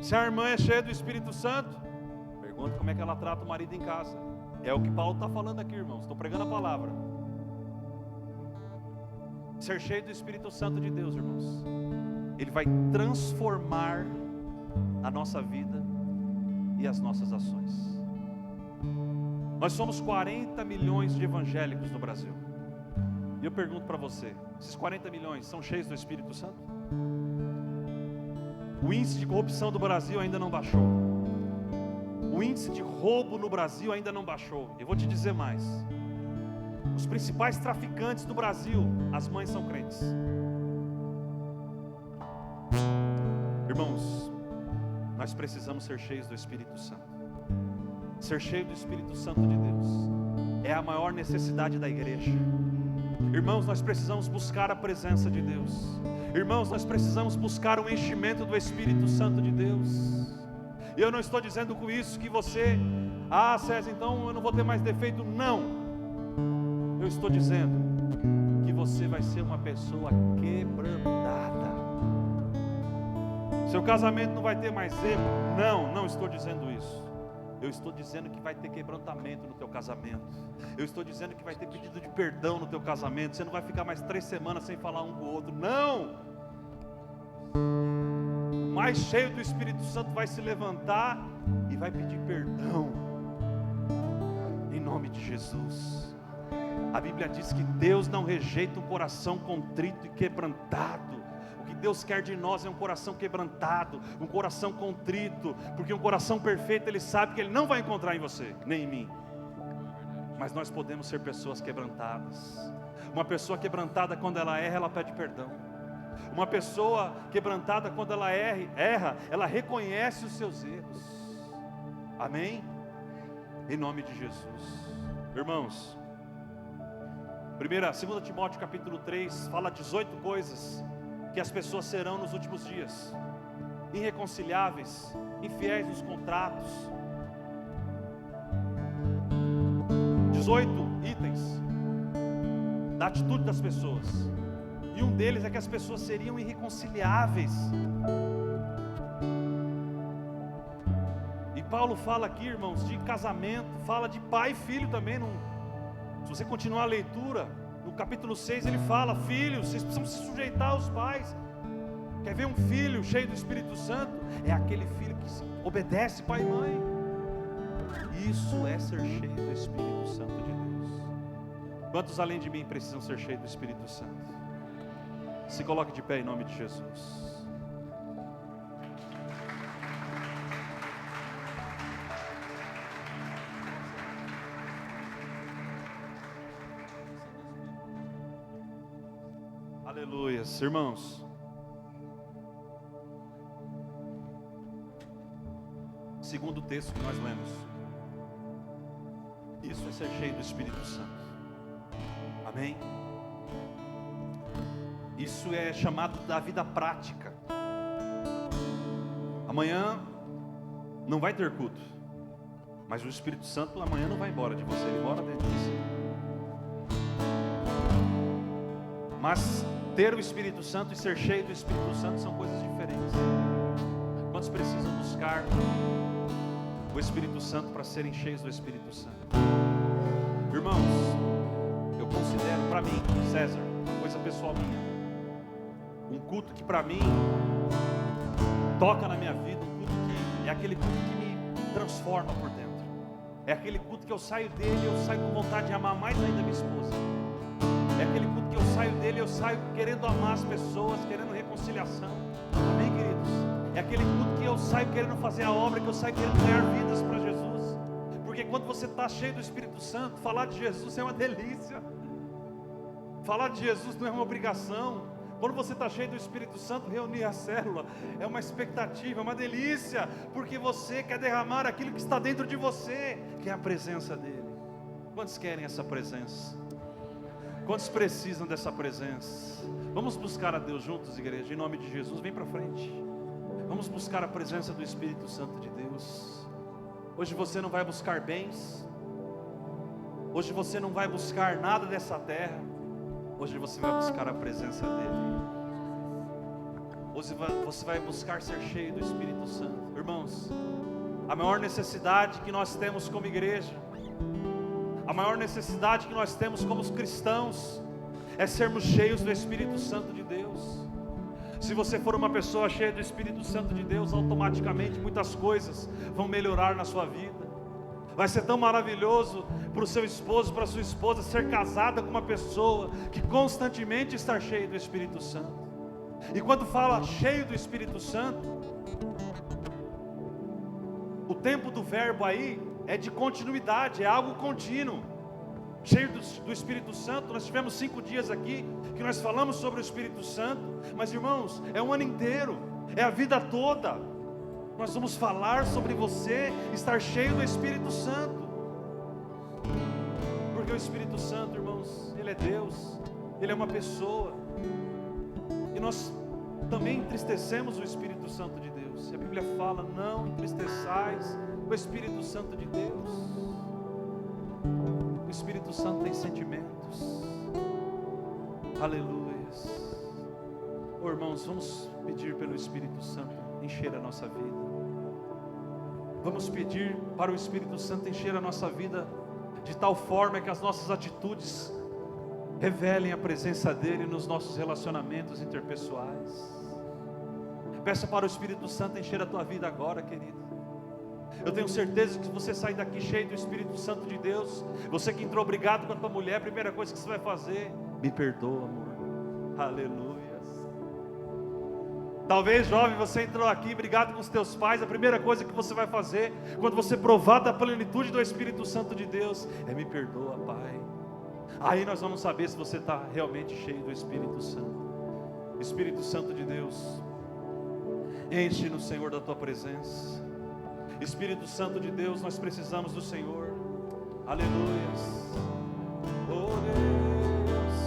[SPEAKER 1] se a irmã é cheia do Espírito Santo? Pergunta como é que ela trata o marido em casa. É o que Paulo está falando aqui, irmãos. Estou pregando a palavra. Ser cheio do Espírito Santo de Deus, irmãos, ele vai transformar a nossa vida e as nossas ações. Nós somos 40 milhões de evangélicos no Brasil. E eu pergunto para você, esses 40 milhões são cheios do Espírito Santo? O índice de corrupção do Brasil ainda não baixou. O índice de roubo no Brasil ainda não baixou. Eu vou te dizer mais. Os principais traficantes do Brasil, as mães são crentes. Irmãos, nós precisamos ser cheios do Espírito Santo. Ser cheio do Espírito Santo de Deus é a maior necessidade da igreja. Irmãos, nós precisamos buscar a presença de Deus. Irmãos, nós precisamos buscar o enchimento do Espírito Santo de Deus. E eu não estou dizendo com isso que você, César, então eu não vou ter mais defeito. Não. Eu estou dizendo que você vai ser uma pessoa quebrantada. Seu casamento não vai ter mais erro. Não estou dizendo isso. Eu estou dizendo que vai ter quebrantamento no teu casamento. Eu estou dizendo que vai ter pedido de perdão no teu casamento. Você não vai ficar mais 3 semanas sem falar um com o outro. Não! O mais cheio do Espírito Santo vai se levantar e vai pedir perdão. Em nome de Jesus. A Bíblia diz que Deus não rejeita um coração contrito e quebrantado. O que Deus quer de nós é um coração quebrantado, um coração contrito, porque um coração perfeito Ele sabe que Ele não vai encontrar em você, nem em mim. Mas nós podemos ser pessoas quebrantadas. Uma pessoa quebrantada, quando ela erra, ela pede perdão. Uma pessoa quebrantada, quando ela erra, ela reconhece os seus erros. Amém? Em nome de Jesus. Irmãos, 2 Timóteo capítulo 3 fala 18 coisas que as pessoas serão nos últimos dias: irreconciliáveis, infiéis nos contratos. 18 itens da atitude das pessoas. E um deles é que as pessoas seriam irreconciliáveis. E Paulo fala aqui, irmãos, de casamento, fala de pai e filho também. Se você continuar a leitura, no capítulo 6 ele fala: filhos, vocês precisam se sujeitar aos pais. Quer ver um filho cheio do Espírito Santo? É aquele filho que obedece pai e mãe. Isso é ser cheio do Espírito Santo de Deus. Quantos além de mim precisam ser cheios do Espírito Santo? Se coloque de pé em nome de Jesus. Aleluias, irmãos. Segundo texto que nós lemos, isso é ser cheio do Espírito Santo. Amém? Isso é chamado da vida prática. Amanhã não vai ter culto, mas o Espírito Santo amanhã não vai embora de você, ele mora dentro de você. Mas ter o Espírito Santo e ser cheio do Espírito Santo são coisas diferentes. Quantos precisam buscar o Espírito Santo para serem cheios do Espírito Santo? Irmãos, eu considero para mim, César, uma coisa pessoal minha, um culto que para mim toca na minha vida, um culto que é aquele culto que me transforma por dentro. É aquele culto que eu saio dele e eu saio com vontade de amar mais ainda minha esposa. É aquele culto que eu saio dele e eu saio querendo amar as pessoas, querendo reconciliação. Amém, queridos? É aquele culto que eu saio querendo fazer a obra, que eu saio querendo ganhar vidas para Jesus. Porque quando você está cheio do Espírito Santo, falar de Jesus é uma delícia. Falar de Jesus não é uma obrigação. Quando você está cheio do Espírito Santo, reunir a célula é uma expectativa, é uma delícia, porque você quer derramar aquilo que está dentro de você, que é a presença dEle. Quantos querem essa presença? Quantos precisam dessa presença? Vamos buscar a Deus juntos, igreja, em nome de Jesus. Vem para frente. Vamos buscar a presença do Espírito Santo de Deus. Hoje você não vai buscar bens. Hoje você não vai buscar nada dessa terra. Hoje você vai buscar a presença dEle. Hoje você vai buscar ser cheio do Espírito Santo. Irmãos, a maior necessidade que nós temos como igreja, a maior necessidade que nós temos como cristãos, é sermos cheios do Espírito Santo de Deus. Se você for uma pessoa cheia do Espírito Santo de Deus, automaticamente muitas coisas vão melhorar na sua vida. Vai ser tão maravilhoso para o seu esposo, para a sua esposa, ser casada com uma pessoa que constantemente está cheia do Espírito Santo. E quando fala cheio do Espírito Santo, o tempo do verbo aí é de continuidade, é algo contínuo. Cheio do Espírito Santo, nós tivemos 5 dias aqui, que nós falamos sobre o Espírito Santo, mas irmãos, é um ano inteiro, é a vida toda. Nós vamos falar sobre você estar cheio do Espírito Santo, porque o Espírito Santo, irmãos, Ele é Deus, Ele é uma pessoa, e nós também entristecemos o Espírito Santo de Deus. E a Bíblia fala: não entristeçais o Espírito Santo de Deus. O Espírito Santo tem sentimentos. Aleluia. Oh, irmãos, vamos pedir pelo Espírito Santo. encher a nossa vida. Vamos pedir para o Espírito Santo encher a nossa vida de tal forma que as nossas atitudes revelem a presença dEle nos nossos relacionamentos interpessoais. Peça para o Espírito Santo encher a tua vida agora, querido. Eu tenho certeza que se você sair daqui cheio do Espírito Santo de Deus, você que entrou brigado com a tua mulher, a primeira coisa que você vai fazer: me perdoa, amor. Aleluia. Talvez, jovem, você entrou aqui brigado com os teus pais, a primeira coisa que você vai fazer, quando você provar da plenitude do Espírito Santo de Deus, é: me perdoa, Pai. Aí nós vamos saber se você está realmente cheio do Espírito Santo. Espírito Santo de Deus, enche-nos, Senhor, da tua presença. Espírito Santo de Deus, nós precisamos do Senhor. Aleluia. Oh Deus.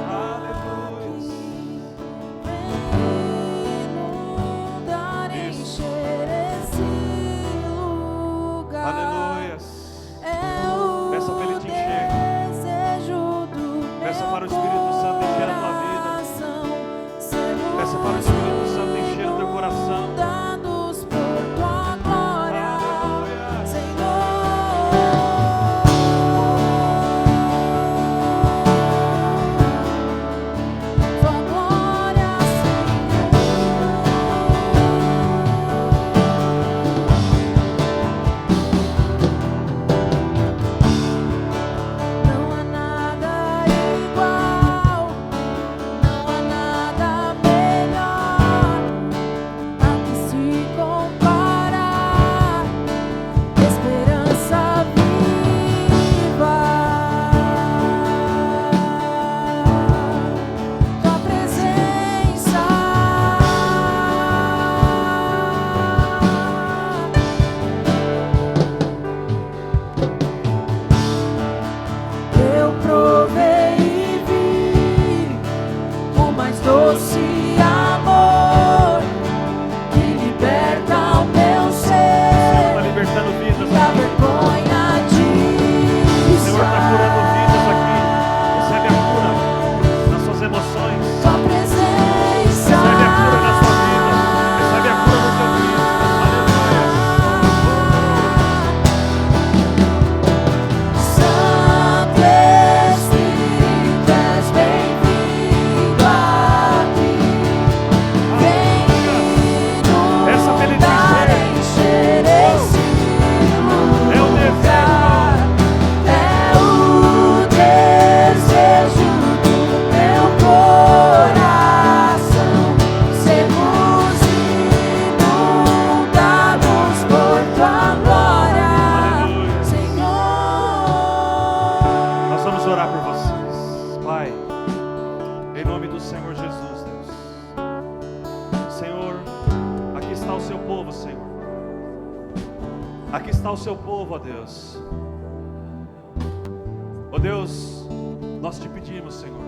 [SPEAKER 1] Aleluia. Isso. Aleluia. Peça para Ele te encher. Peça para o Espírito Santo encher a tua vida. Peça para o Espírito Santo encher o teu coração.
[SPEAKER 2] Dados por tua glória,
[SPEAKER 1] Aleluia.
[SPEAKER 2] tua glória, não há nada igual, não há nada melhor a que se comparar. Esperança viva, tua presença, eu provei e vi o mais doce amor que liberta o meu
[SPEAKER 1] O Senhor
[SPEAKER 2] ser
[SPEAKER 1] está libertando vidas
[SPEAKER 2] da
[SPEAKER 1] aqui.
[SPEAKER 2] vergonha
[SPEAKER 1] O
[SPEAKER 2] de
[SPEAKER 1] Senhor está curando vidas aqui. Recebe a cura nas suas emoções.
[SPEAKER 2] tua presença.
[SPEAKER 1] Recebe a cura na sua vida. Recebe a cura no teu filho.
[SPEAKER 2] Santo Espírito, és bem-vindo aqui. Vem
[SPEAKER 1] Peça para Ele te
[SPEAKER 2] inundar,
[SPEAKER 1] encher.
[SPEAKER 2] encher esse
[SPEAKER 1] É o
[SPEAKER 2] lugar. É o desejo do meu coração. Sermos inundados por tua glória,
[SPEAKER 1] Aleluia.
[SPEAKER 2] Senhor.
[SPEAKER 1] Nós vamos orar por vocês. Pai, em nome do Senhor Jesus, Deus. Senhor, aqui está o seu povo, Senhor. Aqui está o seu povo, ó Deus. Ó Deus, nós te pedimos, Senhor.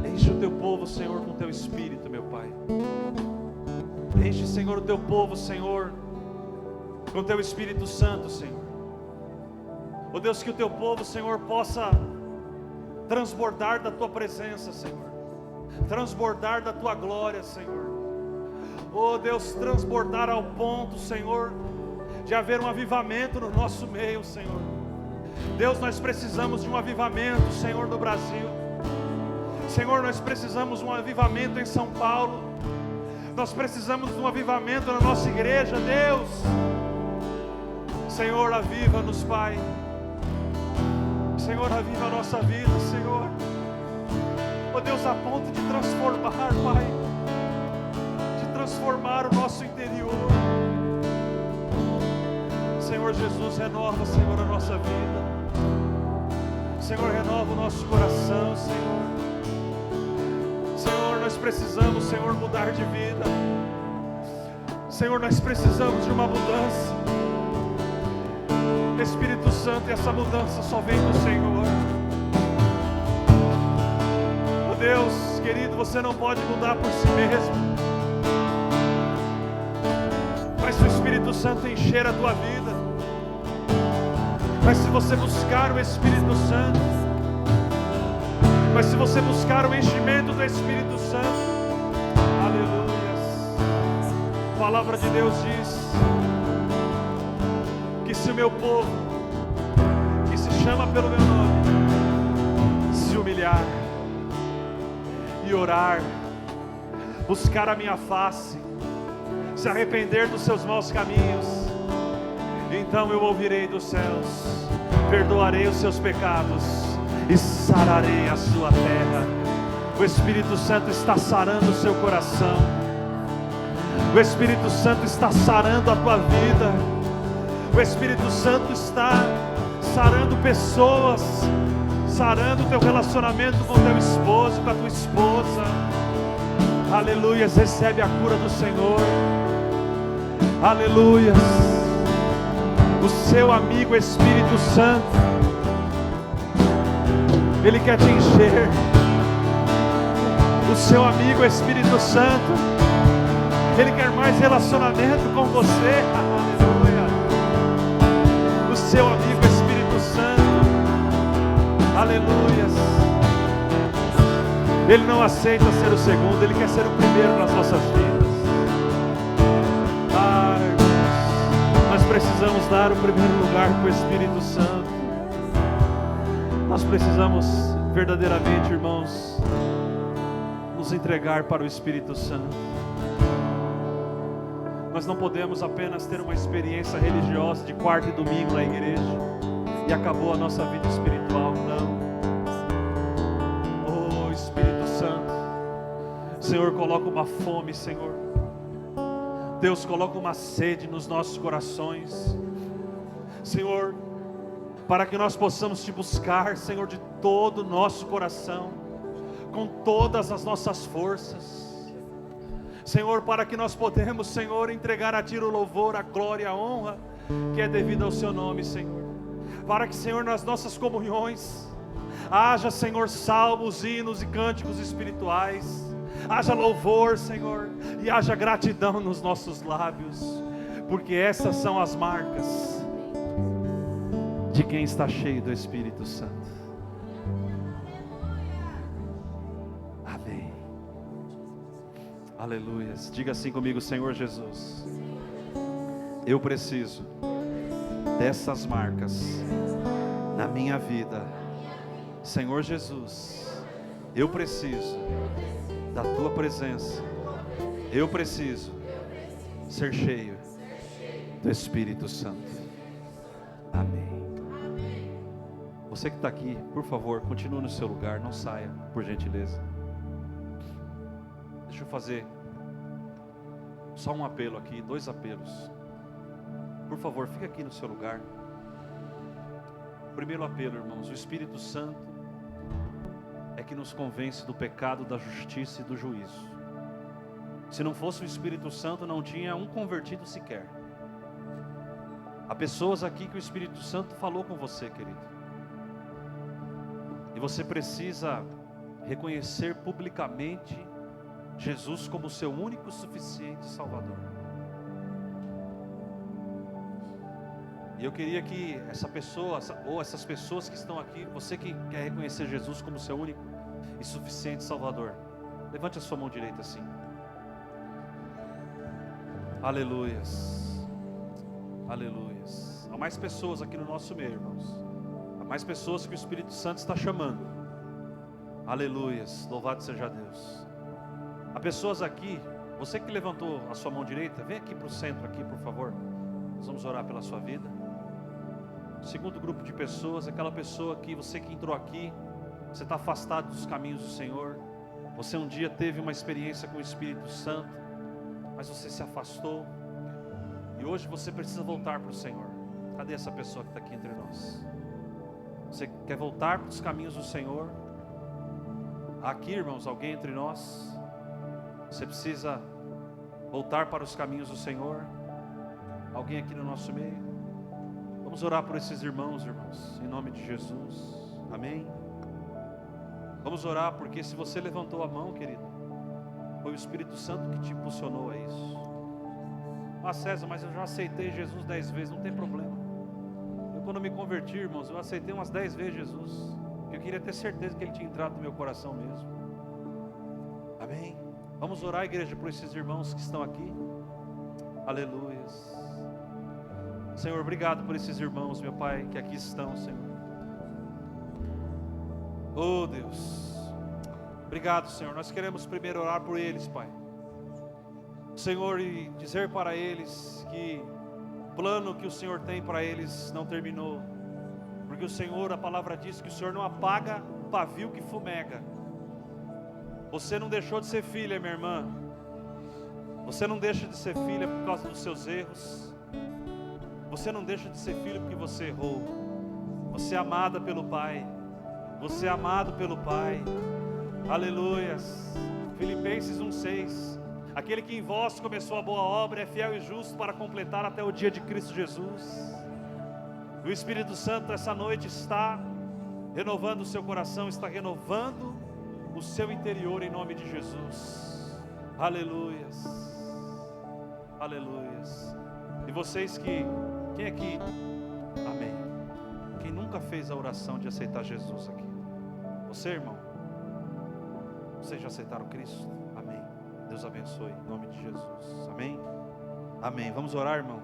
[SPEAKER 1] Enche o teu povo, Senhor, com o teu Espírito, meu Pai. Enche, Senhor, o teu povo, Senhor, com o teu Espírito Santo, Senhor. Ó Deus, que o teu povo, Senhor, possa transbordar da tua presença, Senhor. Transbordar da tua glória, Senhor. Ó Deus, transbordar ao ponto, Senhor, de haver um avivamento no nosso meio, Senhor. Deus, nós precisamos de um avivamento, Senhor, no Brasil. Senhor, nós precisamos de um avivamento em São Paulo. Nós precisamos de um avivamento na nossa igreja, Deus. Senhor, aviva-nos, Pai. Senhor, aviva a nossa vida, Senhor. Ó Deus, a ponto de transformar, Pai. De transformar o nosso interior. Senhor Jesus, renova, Senhor, a nossa vida. Senhor, renova o nosso coração, Senhor. Senhor, nós precisamos, Senhor, mudar de vida. Senhor, nós precisamos de uma mudança. Espírito Santo, e essa mudança só vem do Senhor. Oh Deus, querido, você não pode mudar por si mesmo. Mas se o Espírito Santo encher a tua vida, mas se você buscar o Espírito Santo, Mas se você buscar o enchimento do Espírito Santo, aleluias, a palavra de Deus diz que se o meu povo, que se chama pelo meu nome, se humilhar e orar, buscar a minha face, se arrepender dos seus maus caminhos, então eu ouvirei dos céus, perdoarei os seus pecados e sararei a sua terra. O Espírito Santo está sarando o seu coração. O Espírito Santo está sarando a tua vida. O Espírito Santo está sarando pessoas, sarando o teu relacionamento com o teu esposo, com a tua esposa. Aleluias, recebe a cura do Senhor. Aleluias. O seu amigo Espírito Santo, Ele quer te encher. O seu amigo Espírito Santo, Ele quer mais relacionamento com você. Aleluia. O seu amigo Espírito Santo, aleluia. Ele não aceita ser o segundo, Ele quer ser o primeiro nas nossas vidas. Nós precisamos dar o primeiro lugar para o Espírito Santo. Nós precisamos verdadeiramente, irmãos, nos entregar para o Espírito Santo. Nós não podemos apenas ter uma experiência religiosa de quarta e domingo na igreja e acabou a nossa vida espiritual. Não. Oh, Espírito Santo, Senhor, coloca uma fome, Senhor. Deus, coloca uma sede nos nossos corações, Senhor, para que nós possamos te buscar, Senhor, de todo o nosso coração, com todas as nossas forças, Senhor, para que nós podemos, Senhor, entregar a Ti o louvor, a glória, a honra que é devida ao Seu nome, Senhor, para que, Senhor, nas nossas comunhões haja, Senhor, salmos, hinos e cânticos espirituais, haja louvor, Senhor, e haja gratidão nos nossos lábios, porque essas são as marcas de quem está cheio do Espírito Santo. Amém. Aleluias. Diga assim comigo: Senhor Jesus, eu preciso dessas marcas na minha vida. Senhor Jesus, eu preciso da Tua presença. Eu preciso ser cheio do Espírito Santo. Amém. Você que está aqui, por favor, continue no seu lugar, não saia, por gentileza. Deixa eu fazer só um apelo aqui, 2 apelos. Por favor, fique aqui no seu lugar. Primeiro apelo, irmãos: o Espírito Santo é que nos convence do pecado, da justiça e do juízo. Se não fosse o Espírito Santo, não tinha um convertido sequer. Há pessoas aqui que o Espírito Santo falou com você, querido, e você precisa reconhecer publicamente Jesus como seu único e suficiente Salvador. E eu queria que essa pessoa, ou essas pessoas que estão aqui, você que quer reconhecer Jesus como seu único e suficiente Salvador, levante a sua mão direita assim. Aleluias. Aleluias. Há mais pessoas aqui no nosso meio, irmãos. Há mais pessoas que o Espírito Santo está chamando. Aleluias. Louvado seja Deus. Há pessoas aqui, você que levantou a sua mão direita, vem aqui para o centro aqui, por favor. Nós vamos orar pela sua vida. Segundo grupo de pessoas, aquela pessoa que você que entrou aqui, você está afastado dos caminhos do Senhor. Você um dia teve uma experiência com o Espírito Santo, mas você se afastou, e hoje você precisa voltar para o Senhor. Cadê essa pessoa que está aqui entre nós? Você quer voltar para os caminhos do Senhor? Aqui, irmãos, alguém entre nós, você precisa voltar para os caminhos do Senhor? Alguém aqui no nosso meio? Vamos orar por esses irmãos, em nome de Jesus. Amém? Vamos orar, porque se você levantou a mão, querido, foi o Espírito Santo que te impulsionou a isso. Ah, César, mas eu já aceitei Jesus 10 vezes, não tem problema. Eu quando me converti, irmãos, eu aceitei umas 10 vezes Jesus. Eu queria ter certeza que ele tinha entrado no meu coração mesmo. Amém? Vamos orar, igreja, por esses irmãos que estão aqui. Aleluias. Senhor, obrigado por esses irmãos, meu Pai, que aqui estão, Senhor. Oh, Deus. Obrigado, Senhor. Nós queremos primeiro orar por eles, Pai. Senhor, e dizer para eles que o plano que o Senhor tem para eles não terminou. Porque o Senhor, a palavra diz que o Senhor não apaga o pavio que fumega. Você não deixou de ser filha, minha irmã. Você não deixa de ser filha por causa dos seus erros. Você não deixa de ser filho porque você errou. Você é amada pelo Pai. Você é amado pelo Pai. Aleluias. Filipenses 1:6. Aquele que em vós começou a boa obra é fiel e justo para completar até o dia de Cristo Jesus. O Espírito Santo essa noite está renovando o seu coração, está renovando o seu interior em nome de Jesus. Aleluias. Aleluias. E vocês quem aqui, amém, quem nunca fez a oração de aceitar Jesus aqui? Você, irmão? Vocês já aceitaram Cristo? Amém. Deus abençoe em nome de Jesus. Amém? Amém. Vamos orar, irmão?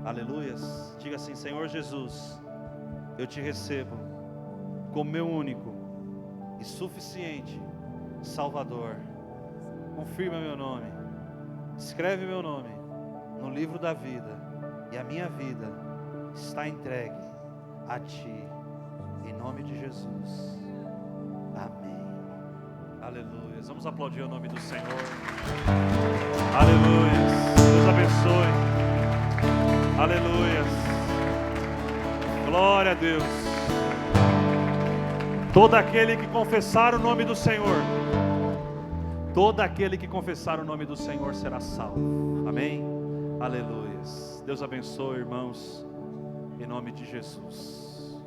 [SPEAKER 1] Aleluias. Diga assim: Senhor Jesus, eu te recebo como meu único e suficiente Salvador. Confirma meu nome, escreve meu nome no livro da vida, e a minha vida está entregue a Ti, em nome de Jesus. Amém. Aleluia. Vamos aplaudir o nome do Senhor. Aleluia. Deus abençoe. Aleluia. Glória a Deus. Todo aquele que confessar o nome do Senhor, todo aquele que confessar o nome do Senhor será salvo. Amém? Aleluia. Deus abençoe, irmãos, em nome de Jesus.